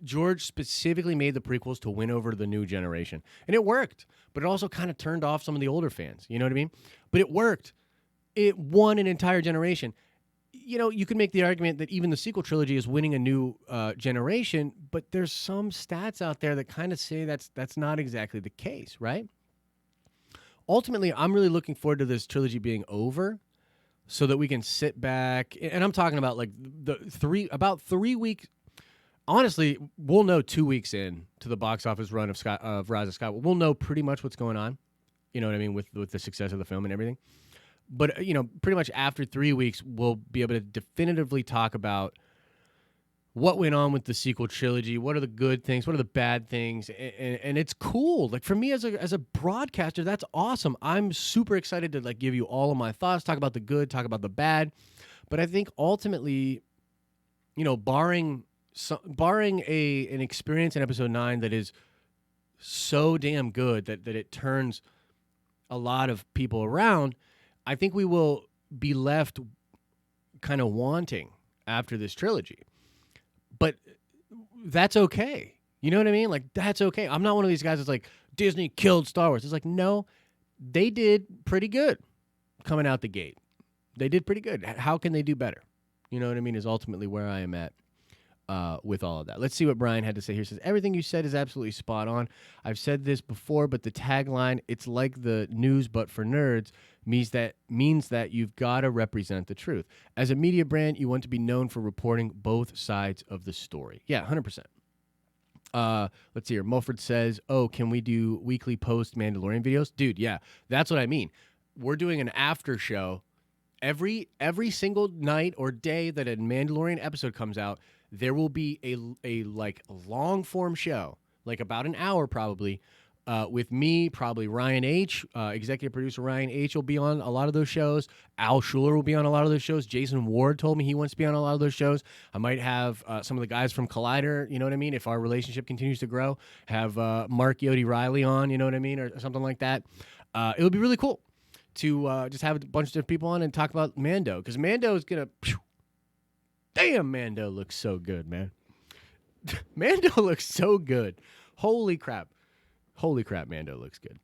George specifically made the prequels to win over the new generation. And it worked. But it also kind of turned off some of the older fans. You know what I mean? But it worked. It won an entire generation. You know, you could make the argument that even the sequel trilogy is winning a new generation, but there's some stats out there that kind of say that's not exactly the case, right? Ultimately, I'm really looking forward to this trilogy being over so that we can sit back. And I'm talking about like about 3 weeks. Honestly, we'll know 2 weeks in to the box office run of Rise of Skywalker. We'll know pretty much what's going on. You know what I mean? With the success of the film and everything. But, you know, pretty much after 3 weeks, we'll be able to definitively talk about what went on with the sequel trilogy. What are the good things? What are the bad things? And it's cool. Like, for me as a broadcaster, that's awesome. I'm super excited to like give you all of my thoughts, talk about the good, talk about the bad. But I think ultimately, you know, barring an experience in episode 9 that is so damn good that it turns a lot of people around, I think we will be left kind of wanting after this trilogy. But that's okay. You know what I mean? Like, that's okay. I'm not one of these guys that's like, Disney killed Star Wars. It's like, no, they did pretty good coming out the gate. They did pretty good. How can they do better? You know what I mean? Is ultimately where I am at with all of that. Let's see what Brian had to say here. He says, everything you said is absolutely spot on. I've said this before, but the tagline, it's like the news but for nerds, means that you've got to represent the truth. As a media brand, you want to be known for reporting both sides of the story. Yeah, 100%. Let's see here. Mulford says, oh, can we do weekly post Mandalorian videos? Dude, yeah, that's what I mean. We're doing an after show every single night or day that a Mandalorian episode comes out. There will be a like long form show, like about an hour probably, with me, probably Ryan H, executive producer Ryan H will be on a lot of those shows. Al Schuler will be on a lot of those shows. Jason Ward told me he wants to be on a lot of those shows. I might have some of the guys from Collider, you know what I mean? If our relationship continues to grow, have Mark Yodi Riley on, you know what I mean? Or something like that. It would be really cool to just have a bunch of different people on and talk about Mando. Because Mando is going to... Damn, Mando looks so good, man. Mando looks so good. Holy crap. Holy crap, Mando looks good.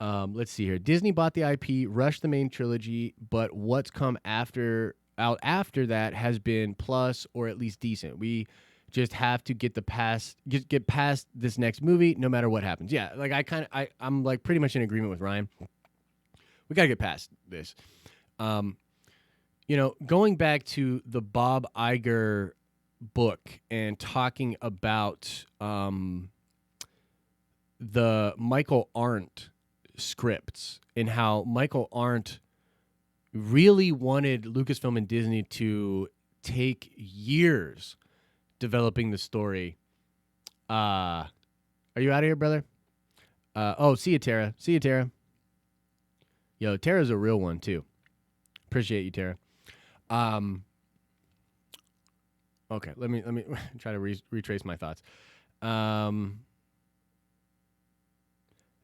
Let's see here. Disney bought the IP, rushed the main trilogy, but what's come out after that has been plus or at least decent. We just have to get past this next movie, no matter what happens. Yeah, like I'm like pretty much in agreement with Ryan. We gotta get past this. Going back to the Bob Iger book and talking about the Michael Arndt scripts and how Michael Arndt really wanted Lucasfilm and Disney to take years developing the story. Are you out of here, brother? See you, Tara. See you, Tara. Yo, Tara's a real one, too. Appreciate you, Tara. Okay, let me try to retrace my thoughts.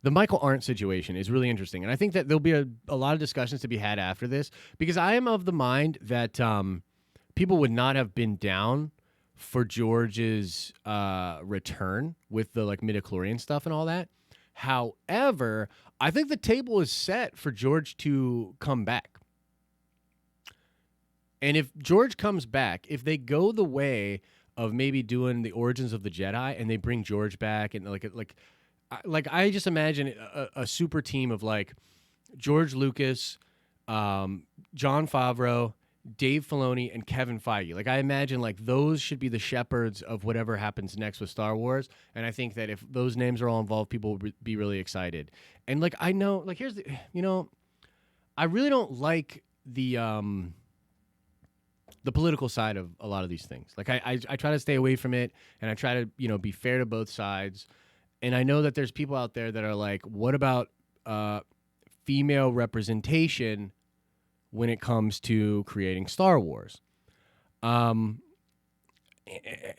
The Michael Arndt situation is really interesting, and I think that there'll be a lot of discussions to be had after this, because I am of the mind that people would not have been down for George's return with the like midichlorian stuff and all that. However, I think the table is set for George to come back. And if George comes back, if they go the way of maybe doing the Origins of the Jedi and they bring George back and like I just imagine a super team of like George Lucas, Jon Favreau, Dave Filoni, and Kevin Feige. Like I imagine like those should be the shepherds of whatever happens next with Star Wars. And I think that if those names are all involved, people will be really excited. And like I know, like here's the, I really don't like the political side of a lot of these things. Like I try to stay away from it, and I try to be fair to both sides. And I know that there's people out there that are like, what about female representation when it comes to creating Star Wars? And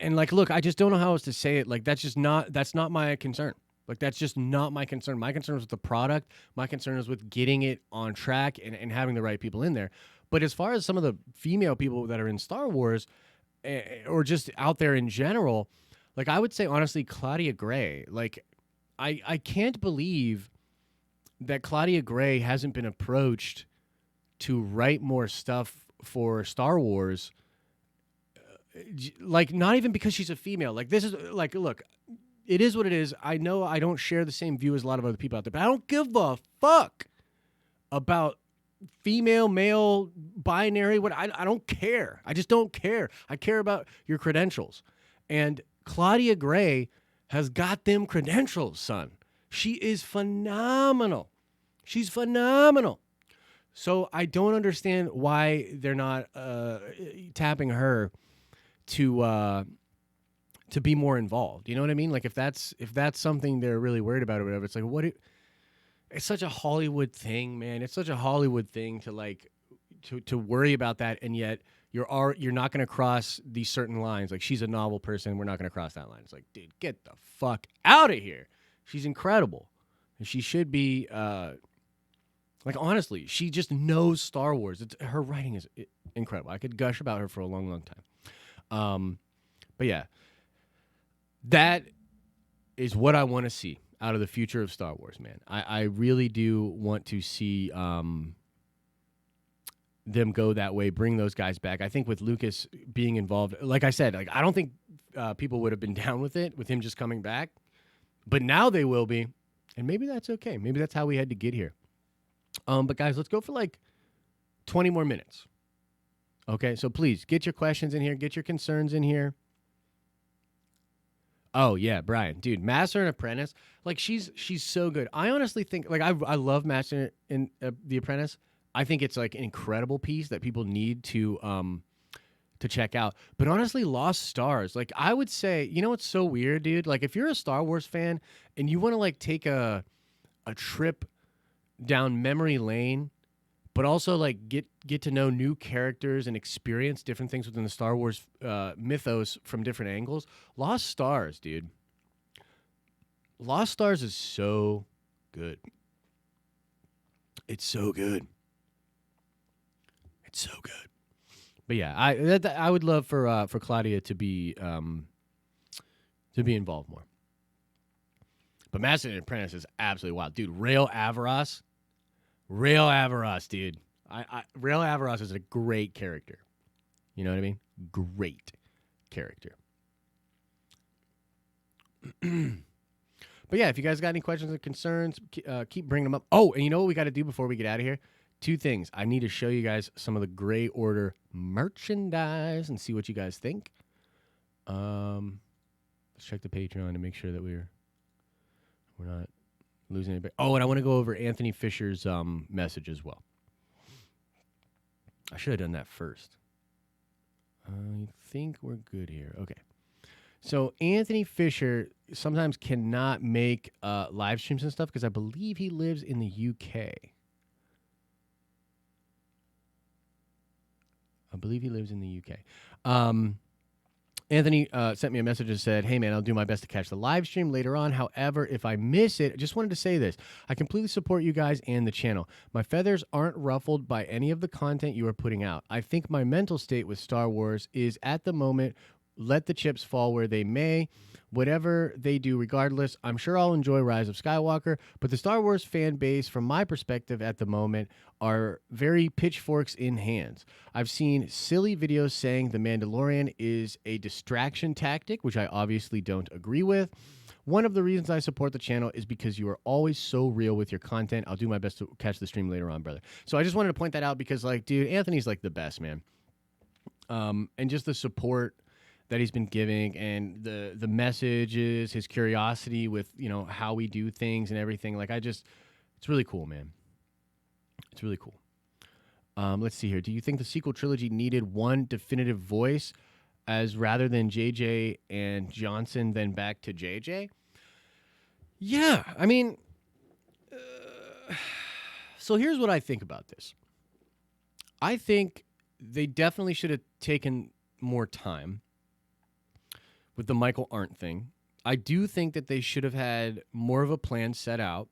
like, look, I just don't know how else to say it. Like that's not my concern. Like that's just not my concern. My concern is with the product. My concern is with getting it on track and having the right people in there. But as far as some of the female people that are in Star Wars or just out there in general, like I would say, honestly, Claudia Gray, like I can't believe that Claudia Gray hasn't been approached to write more stuff for Star Wars. Like not even because she's a female. Like this is like, look, it is what it is. I know I don't share the same view as a lot of other people out there, but I don't give a fuck about female, male, binary. What I don't care. I just don't care. I care about your credentials. And Claudia Gray has got them credentials, son. She is phenomenal. She's phenomenal. So I don't understand why they're not tapping her to be more involved. You know what I mean? Like if that's something they're really worried about or whatever, it's like it's such a Hollywood thing, man. It's such a Hollywood thing to like to worry about that, and yet you're not going to cross these certain lines. Like she's a novel person, we're not going to cross that line. It's like, dude, get the fuck out of here. She's incredible, and she should be. Like honestly, she just knows Star Wars. Her writing is incredible. I could gush about her for a long, long time. But yeah, That is what I want to see out of the future of Star Wars, man. I really do want to see them go that way, bring those guys back. I think with Lucas being involved, like I said, like I don't think people would have been down with it, with him just coming back. But now they will be. And maybe that's okay. Maybe that's how we had to get here. But guys, let's go for like 20 more minutes. Okay, so please get your questions in here. Get your concerns in here. Oh, yeah, Brian. Dude, Master and Apprentice. Like, she's so good. I honestly think, like, I love Master and The Apprentice. I think it's, like, an incredible piece that people need to check out. But honestly, Lost Stars. Like, I would say, you know what's so weird, dude? Like, if you're a Star Wars fan and you want to, like, take a trip down memory lane, but also like get to know new characters and experience different things within the Star Wars mythos from different angles. Lost Stars, dude. Lost Stars is so good. It's so good. It's so good. But yeah, I would love for Claudia to be involved more. But Master and Apprentice is absolutely wild, dude. Rail Avaros, dude. Rail Avaros is a great character. You know what I mean? Great character. But yeah, if you guys got any questions or concerns, keep bringing them up. Oh, and you know what we got to do before we get out of here? Two things. I need to show you guys some of the Gray Order merchandise and see what you guys think. Let's check the Patreon to make sure that we're not losing anybody. Oh, and I want to go over Anthony Fisher's message as well. I should have done that first. I think we're good here. Okay. So Anthony Fisher sometimes cannot make live streams and stuff because I believe he lives in the UK. Anthony sent me a message and said, hey, man, I'll do my best to catch the live stream later on. However, if I miss it, I just wanted to say this. I completely support you guys and the channel. My feathers aren't ruffled by any of the content you are putting out. I think my mental state with Star Wars is at the moment, let the chips fall where they may. Whatever they do, regardless, I'm sure I'll enjoy Rise of Skywalker, but the Star Wars fan base, from my perspective at the moment, are very pitchforks in hands. I've seen silly videos saying The Mandalorian is a distraction tactic, which I obviously don't agree with. One of the reasons I support the channel is because you are always so real with your content. I'll do my best to catch the stream later on, brother. So I just wanted to point that out because, like, dude, Anthony's like the best, man. And just the support that he's been giving and the messages, his curiosity with, you know, how we do things and everything. Like, it's really cool, man. It's really cool. Let's see here. Do you think the sequel trilogy needed one definitive voice as rather than JJ and Johnson then back to JJ? Yeah, I mean, so here's what I think about this. I think they definitely should have taken more time with the Michael Arndt thing. I do think that they should have had more of a plan set out.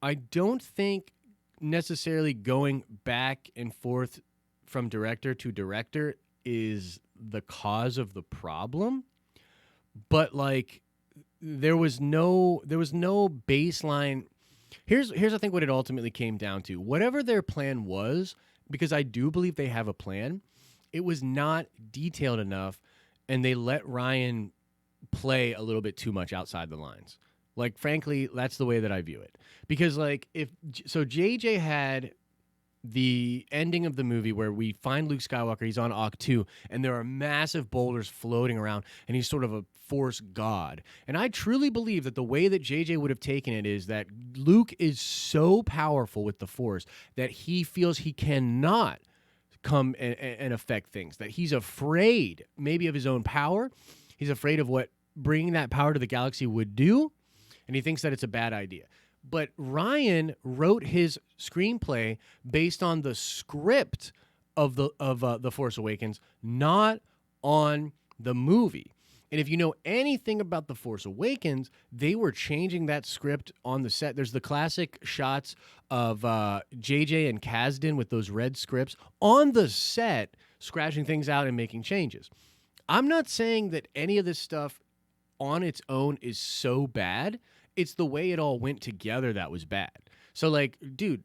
I don't think necessarily going back and forth from director to director is the cause of the problem. But like there was no baseline. Here's I think what it ultimately came down to. Whatever their plan was, because I do believe they have a plan, it was not detailed enough. And they let Ryan play a little bit too much outside the lines. Like, frankly, that's the way that I view it. Because, like, JJ had the ending of the movie where we find Luke Skywalker, he's on Ook 2, and there are massive boulders floating around, and he's sort of a Force god. And I truly believe that the way that JJ would have taken it is that Luke is so powerful with the Force that he feels he cannot come and affect things, that he's afraid maybe of his own power. He's afraid of what bringing that power to the galaxy would do, and he thinks that it's a bad idea. But Ryan wrote his screenplay based on the script of the Force Awakens, not on the movie. And if you know anything about The Force Awakens, they were changing that script on the set. There's the classic shots of JJ and Kasdan with those red scripts on the set, scratching things out and making changes. I'm not saying that any of this stuff on its own is so bad. It's the way it all went together that was bad. So, like, dude,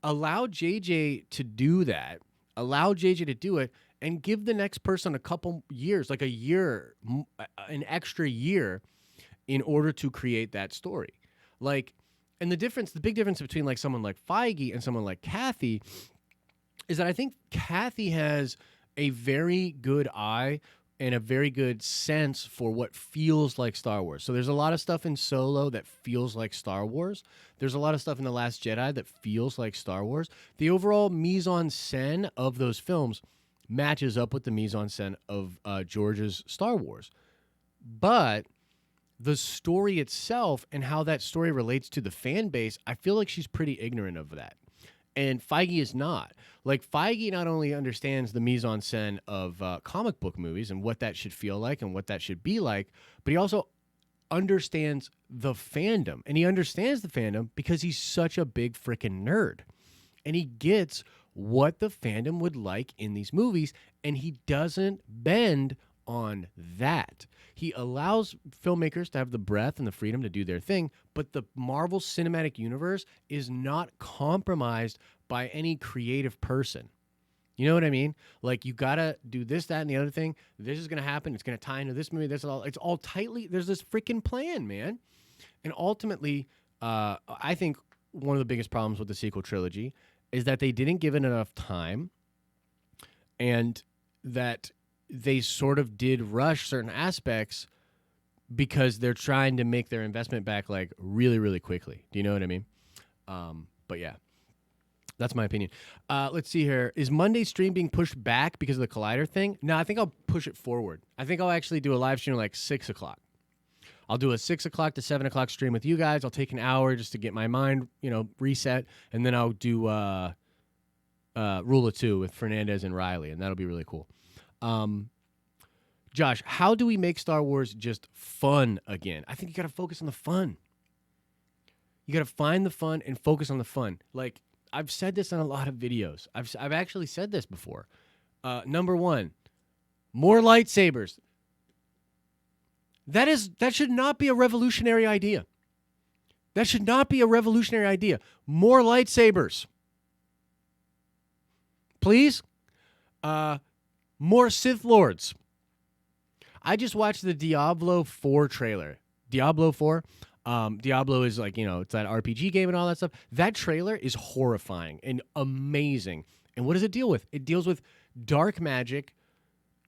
allow JJ to do that. Allow JJ to do it and give the next person a couple years, like a year, an extra year in order to create that story. Like, and the big difference between like someone like Feige and someone like Kathy is that I think Kathy has a very good eye and a very good sense for what feels like Star Wars. So there's a lot of stuff in Solo that feels like Star Wars. There's a lot of stuff in The Last Jedi that feels like Star Wars. The overall mise-en-scène of those films matches up with the mise-en-scène of George's Star Wars. But the story itself and how that story relates to the fan base, I feel like she's pretty ignorant of that. And Feige is not. Like, Feige not only understands the mise-en-scène of comic book movies and what that should feel like and what that should be like, but he also understands the fandom. And he understands the fandom because he's such a big freaking nerd. And he gets what the fandom would like in these movies, and he doesn't bend on that. He allows filmmakers to have the breadth and the freedom to do their thing, but the Marvel Cinematic Universe is not compromised by any creative person. You know what I mean? Like, you gotta do this, that, and the other thing. This is gonna happen. It's gonna tie into this movie. It's all tightly. There's this freaking plan, man. And ultimately, I think one of the biggest problems with the sequel trilogy is that they didn't give it enough time, and that they sort of did rush certain aspects because they're trying to make their investment back like really, really quickly. Do you know what I mean? But yeah, that's my opinion. Let's see here. Is Monday's stream being pushed back because of the Collider thing? No, I think I'll push it forward. I think I'll actually do a live stream like 6 o'clock. I'll do a 6 o'clock to 7 o'clock stream with you guys. I'll take an hour just to get my mind, reset. And then I'll do Rule of Two with Fernandez and Riley, and that'll be really cool. Josh, how do we make Star Wars just fun again? I think you got to focus on the fun. You got to find the fun and focus on the fun. Like, I've said this in a lot of videos. I've actually said this before. Number one, more lightsabers. That should not be a revolutionary idea. That should not be a revolutionary idea. More lightsabers. Please? More Sith Lords. I just watched the Diablo 4 trailer. Diablo 4. Diablo is like, it's that RPG game and all that stuff. That trailer is horrifying and amazing. And what does it deal with? It deals with dark magic,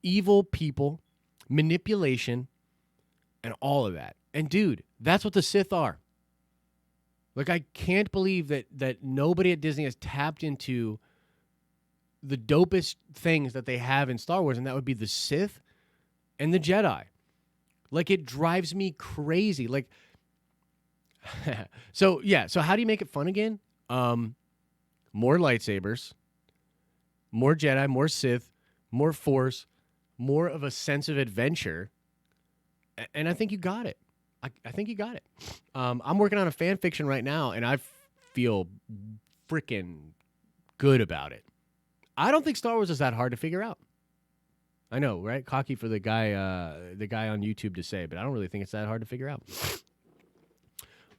evil people, manipulation, and all of that. And dude, that's what the Sith are. Like, I can't believe that nobody at Disney has tapped into the dopest things that they have in Star Wars, and that would be the Sith and the Jedi. Like, it drives me crazy. Like, so how do you make it fun again? More lightsabers, more Jedi, more Sith, more Force, more of a sense of adventure, and I think you got it. I think you got it. I'm working on a fan fiction right now, and I feel freaking good about it. I don't think Star Wars is that hard to figure out. I know, right? Cocky for the guy on YouTube to say, but I don't really think it's that hard to figure out.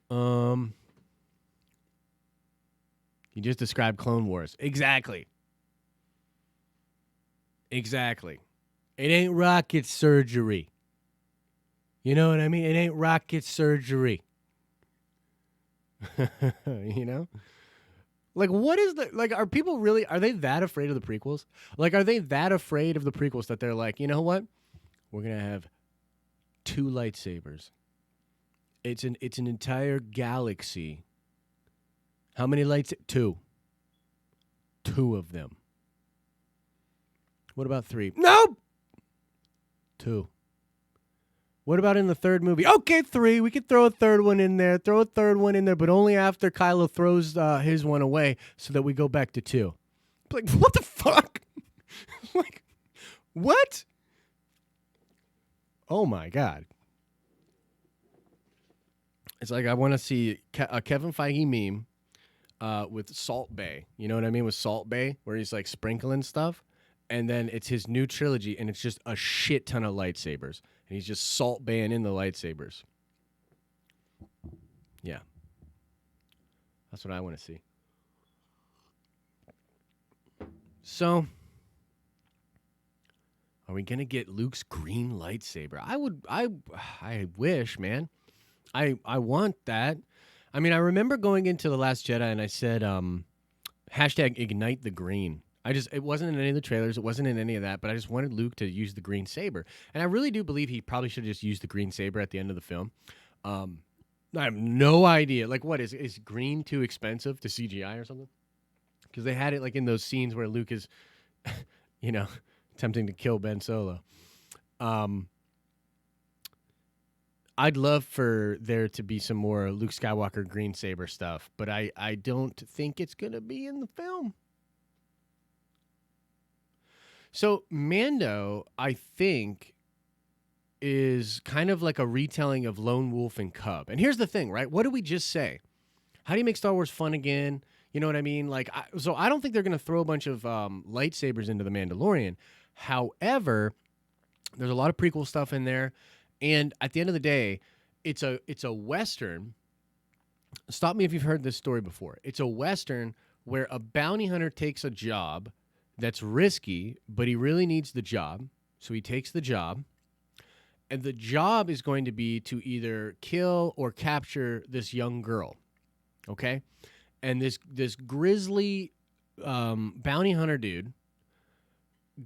You just described Clone Wars. Exactly. It ain't rocket surgery. You know what I mean? It ain't rocket surgery. Like, what is are people really, are they that afraid of the prequels? Like, are they that afraid of the prequels that they're like, you know what? We're going to have 2 lightsabers. It's an entire galaxy. How many lights? 2. 2 of them. What about 3? Nope! 2. What about in the 3rd movie? Okay, 3. We could throw a 3rd one in there. But only after Kylo throws his one away so that we go back to 2. Like, what the fuck? Like, what? Oh, my God. It's like I want to see a Kevin Feige meme with Salt Bay. You know what I mean? With Salt Bay, where he's, like, sprinkling stuff. and then it's his new trilogy, and it's just a shit ton of lightsabers, and he's just Salt Baeing in the lightsabers. Yeah, that's what I want to see. So, are we gonna get Luke's green lightsaber? I wish, man. I want that. I mean, I remember going into The Last Jedi and I said, hashtag ignite the green. It wasn't in any of the trailers. It wasn't in any of that, but I just wanted Luke to use the green saber. And I really do believe he probably should have just used the green saber at the end of the film. I have no idea. Like, what is green too expensive to CGI or something? Because they had it like in those scenes where Luke is, you know, attempting to kill Ben Solo. I'd love for there to be some more Luke Skywalker green saber stuff, but I don't think it's going to be in the film. So Mando, I think, is kind of like a retelling of Lone Wolf and Cub. And here's the thing, right? What did we just say? How do you make Star Wars fun again? You know what I mean? Like, so I don't think they're going to throw a bunch of lightsabers into The Mandalorian. However, there's a lot of prequel stuff in there. And at the end of the day, it's a Western. Stop me if you've heard this story before. It's a Western where a bounty hunter takes a job that's risky, but he really needs the job. So he takes the job. And the job is going to be to either kill or capture this young girl. Okay? And this grizzly bounty hunter dude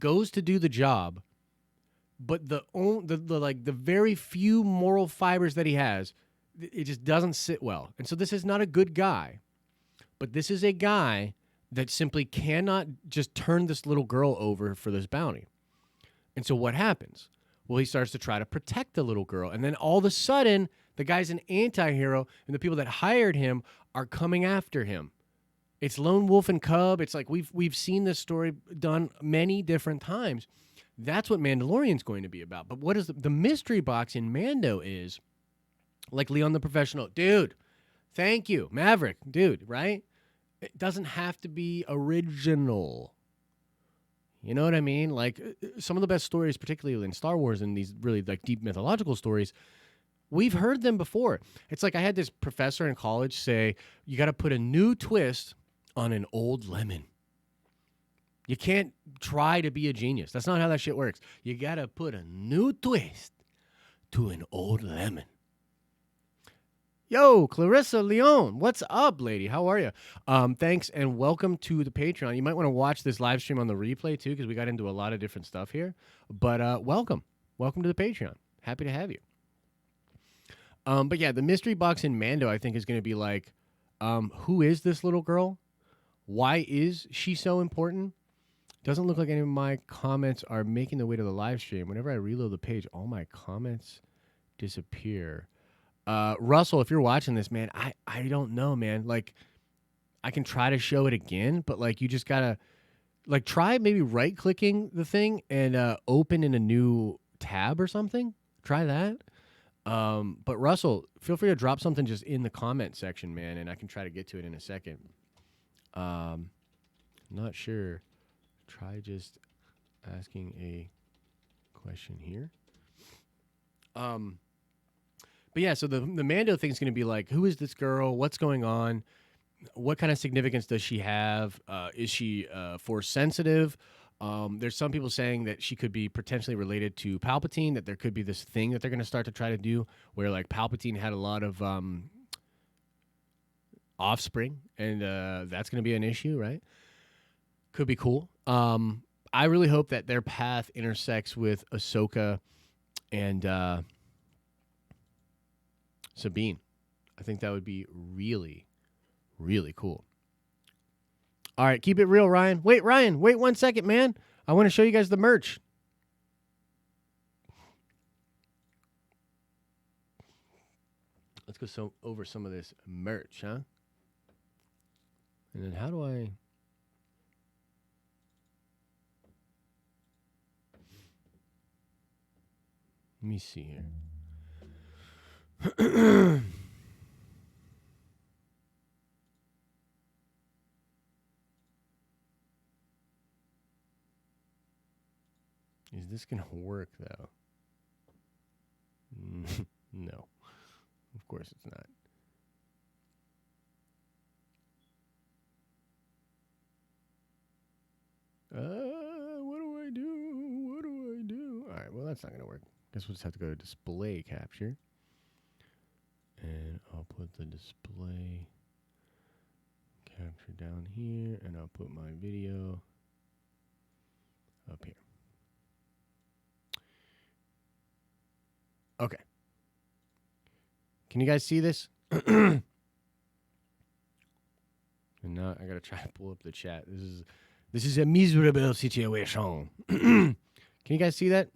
goes to do the job. But the very few moral fibers that he has, it just doesn't sit well. And so this is not a good guy, but this is a guy that simply cannot just turn this little girl over for this bounty. And so what happens? Well, he starts to try to protect the little girl. And then all of a sudden, the guy's an anti-hero, and the people that hired him are coming after him. It's Lone Wolf and Cub. It's like we've seen this story done many different times. That's what Mandalorian's going to be about. But what is the mystery box in Mando is, like Leon the Professional, dude, thank you, Maverick, dude, right? It doesn't have to be original. You know what I mean? Like some of the best stories, particularly in Star Wars and these really like deep mythological stories, we've heard them before. It's like I had this professor in college say, you got to put a new twist on an old lemon. You can't try to be a genius. That's not how that shit works. You got to put a new twist to an old lemon. Yo, Clarissa Leon, what's up, lady? How are you? Thanks and welcome to the Patreon. You might want to watch this live stream on the replay too, because we got into a lot of different stuff here. But welcome to the Patreon. Happy to have you. But yeah, the mystery box in Mando, I think, is going to be like, who is this little girl? Why is she so important? Doesn't look like any of my comments are making their way to the live stream. Whenever I reload the page, all my comments disappear. Russell, if you're watching this, man, I don't know, man. Like, I can try to show it again, but like you just gotta like try maybe right-clicking the thing and open in a new tab or something. Try that. But Russell, feel free to drop something just in the comment section, man, and I can try to get to it in a second. Not sure. Try just asking a question here. But yeah, so the Mando thing is going to be like, who is this girl? What's going on? What kind of significance does she have? Is she force sensitive? There's some people saying that she could be potentially related to Palpatine, that there could be this thing that they're going to start to try to do where like Palpatine had a lot of offspring, and that's going to be an issue, right? Could be cool. I really hope that their path intersects with Ahsoka and Sabine. I think that would be really, really cool. All right, keep it real, Ryan. Wait, Ryan, wait 1 second, man. I want to show you guys the merch. Let's go over some of this merch, huh? And then how do I... Let me see here. Is this going to work, though? No. Of course it's not. What do I do? What do I do? All right, well, that's not going to work. Guess we'll just have to go to display capture. And I'll put the display capture down here, and I'll put my video up here. Okay. Can you guys see this? And now I gotta try to pull up the chat. This is a miserable situation. Can you guys see that?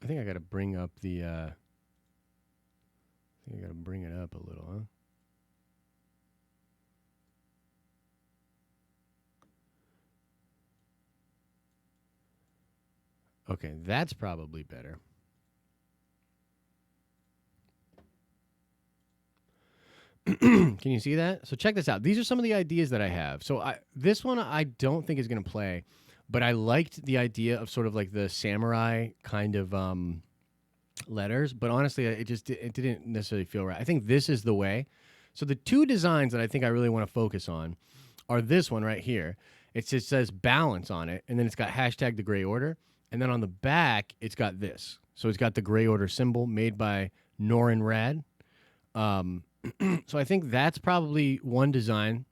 I think I gotta bring up the. I think I gotta bring it up a little, huh? Okay, that's probably better. Can you see that? So check this out. These are some of the ideas that I have. So this one I don't think is going to play, but I liked the idea of sort of like the samurai kind of letters. But honestly, it didn't necessarily feel right. I think this is the way. So the two designs that I think I really want to focus on are this one right here. It just says balance on it, and then it's got hashtag the gray order. And then on the back, it's got this. So it's got the gray order symbol made by Norin Rad. So I think that's probably one design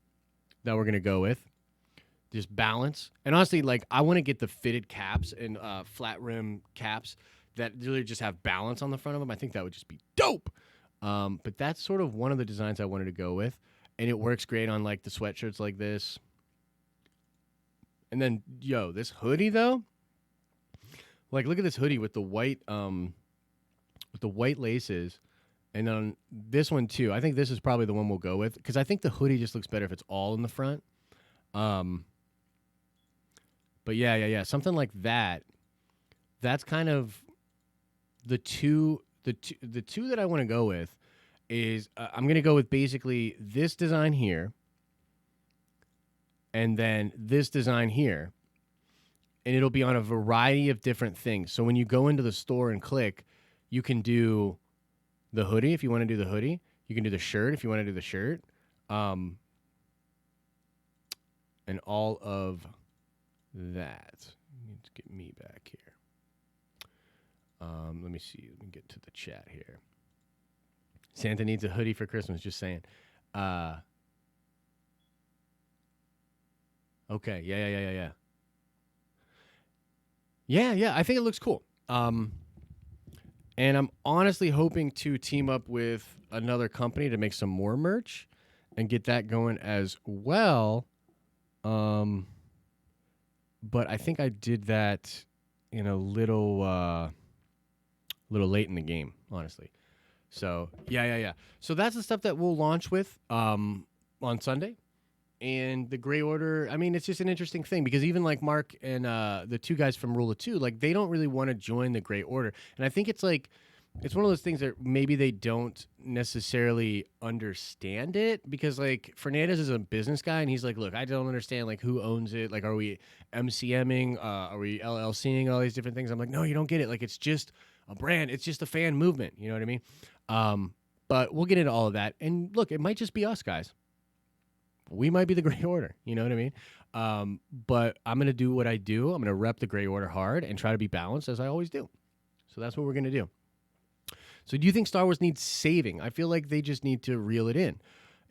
that we're going to go with. Just balance. And honestly, like, I want to get the fitted caps and flat rim caps that really just have balance on the front of them. I think that would just be dope. But that's sort of one of the designs I wanted to go with. And it works great on, like, the sweatshirts like this. And then, yo, this hoodie, though. Like, look at this hoodie with the white laces. And then this one, too. I think this is probably the one we'll go with. Because I think the hoodie just looks better if it's all in the front. But yeah. Something like that. That's kind of the two that I want to go with is I'm going to go with basically this design here. And then this design here. And it'll be on a variety of different things. So when you go into the store and click, you can do the hoodie if you want to do the hoodie. You can do the shirt if you want to do the shirt. And all of that. Let's get me back here. Let me see. Let me get to the chat here. Santa needs a hoodie for Christmas, just saying. Okay, yeah. Yeah, I think it looks cool. And I'm honestly hoping to team up with another company to make some more merch and get that going as well. But I think I did that in a little late in the game, honestly. So, yeah. So that's the stuff that we'll launch with on Sunday. And the gray order, I mean, it's just an interesting thing because even like Mark and the two guys from Rule of Two, like they don't really want to join the gray order. And I think it's like, it's one of those things that maybe they don't necessarily understand it because like Fernandez is a business guy and he's like, look, I don't understand like who owns it. Like, are we MCMing? Are we LLCing all these different things? I'm like, no, you don't get it. Like, it's just a brand. It's just a fan movement. You know what I mean? But we'll get into all of that. And look, it might just be us guys. We might be the gray order, you know what I mean? But I'm going to do what I do. I'm going to rep the gray order hard and try to be balanced as I always do. So that's what we're going to do. So do you think Star Wars needs saving? I feel like they just need to reel it in.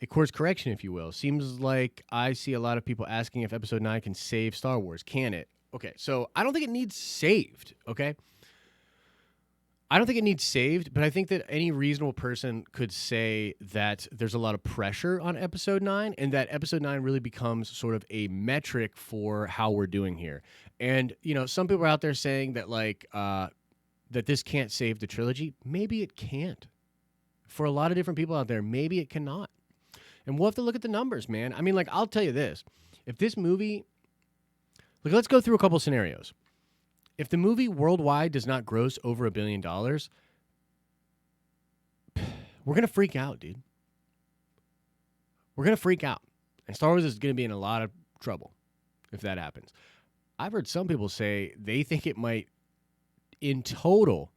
A course correction, if you will. Seems like I see a lot of people asking if Episode 9 can save Star Wars. Can it? Okay, so I don't think it needs saved, okay? I don't think it needs saved, but I think that any reasonable person could say that there's a lot of pressure on Episode 9 and that Episode 9 really becomes sort of a metric for how we're doing here. And, you know, some people are out there saying that, like, that this can't save the trilogy. Maybe it can't. For a lot of different people out there, maybe it cannot. And we'll have to look at the numbers, man. I mean, like, I'll tell you this. If this movie... Like, let's go through a couple scenarios. If the movie worldwide does not gross over $1 billion, we're going to freak out, dude. We're going to freak out. And Star Wars is going to be in a lot of trouble if that happens. I've heard some people say they think it might, in total,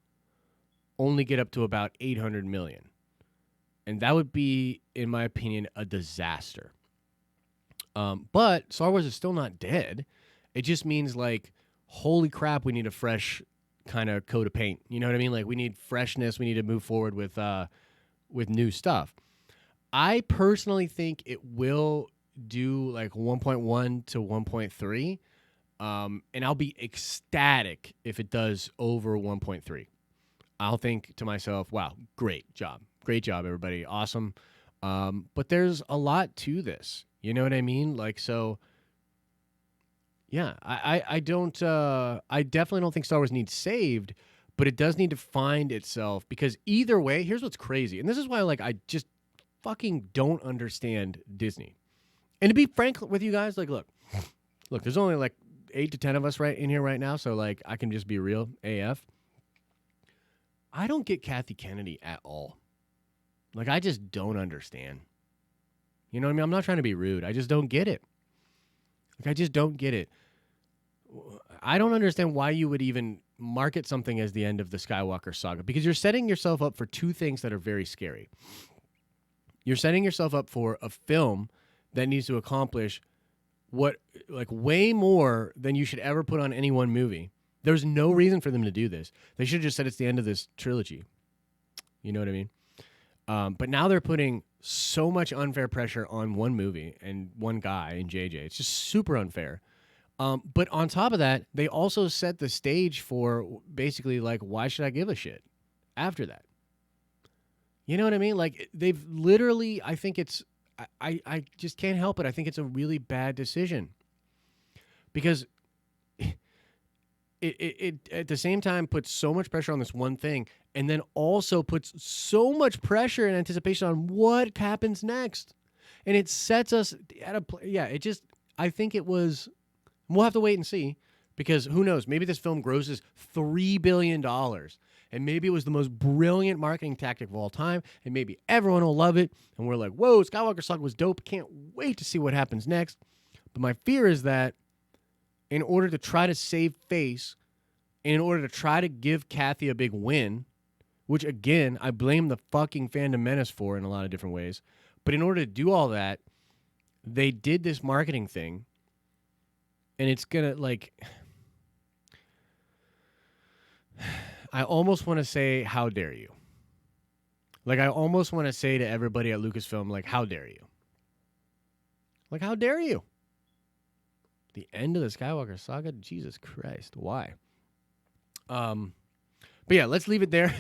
only get up to about 800 million. And that would be, in my opinion, a disaster. But Star Wars is still not dead. It just means, like, holy crap, we need a fresh kind of coat of paint. You know what I mean? Like, we need freshness. We need to move forward with new stuff. I personally think it will do like 1.1 to 1.3. And I'll be ecstatic if it does over 1.3. I'll think to myself, wow, great job. Great job, everybody. Awesome. But there's a lot to this. You know what I mean? Like, so, yeah, I definitely don't think Star Wars needs saved, but it does need to find itself, because either way, here's what's crazy. And this is why, like, I just fucking don't understand Disney. And to be frank with you guys, like, look, there's only like 8 to 10 of us right in here right now, so like I can just be real AF. I don't get Kathy Kennedy at all. Like, I just don't understand. You know what I mean? I'm not trying to be rude. I just don't get it. Like, I just don't get it. I don't understand why you would even market something as the end of the Skywalker saga, because you're setting yourself up for two things that are very scary. You're setting yourself up for a film that needs to accomplish what, like, way more than you should ever put on any one movie. There's no reason for them to do this. They should have just said it's the end of this trilogy. You know what I mean? But now they're putting so much unfair pressure on one movie and one guy in JJ. It's just super unfair. But on top of that, they also set the stage for basically, like, why should I give a shit after that? You know what I mean? Like, they've literally, I think it's, I just can't help it. I think it's a really bad decision, because it at the same time puts so much pressure on this one thing, and then also puts so much pressure and anticipation on what happens next. And it sets us at a, it just, I think it was, we'll have to wait and see, because who knows? Maybe this film grosses $3 billion. And maybe it was the most brilliant marketing tactic of all time, and maybe everyone will love it, and we're like, whoa, Skywalker Saga was dope. Can't wait to see what happens next. But my fear is that in order to try to save face, and in order to try to give Kathy a big win, which, again, I blame the fucking fandom menace for in a lot of different ways, but in order to do all that, they did this marketing thing, and it's going to, like... I almost want to say, how dare you? Like, I almost want to say to everybody at Lucasfilm, like, how dare you? Like, how dare you? The end of the Skywalker saga? Jesus Christ, why? But yeah, let's leave it there.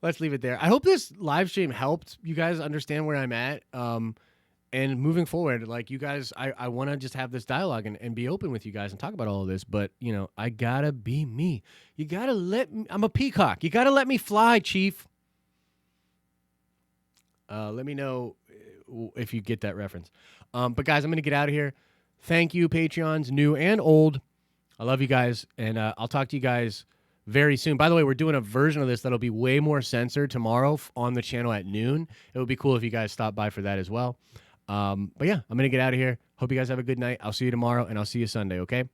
Let's leave it there. I hope this live stream helped you guys understand where I'm at. And moving forward, like, you guys, I want to just have this dialogue and be open with you guys and talk about all of this. But, you know, I got to be me. You got to let me, I'm a peacock. You got to let me fly, Chief. Let me know if you get that reference. But, guys, I'm going to get out of here. Thank you, Patreons, new and old. I love you guys. And I'll talk to you guys very soon. By the way, we're doing a version of this that'll be way more censored tomorrow on the channel at noon. It would be cool if you guys stop by for that as well. But yeah, I'm going to get out of here. Hope you guys have a good night. I'll see you tomorrow, and I'll see you Sunday, okay?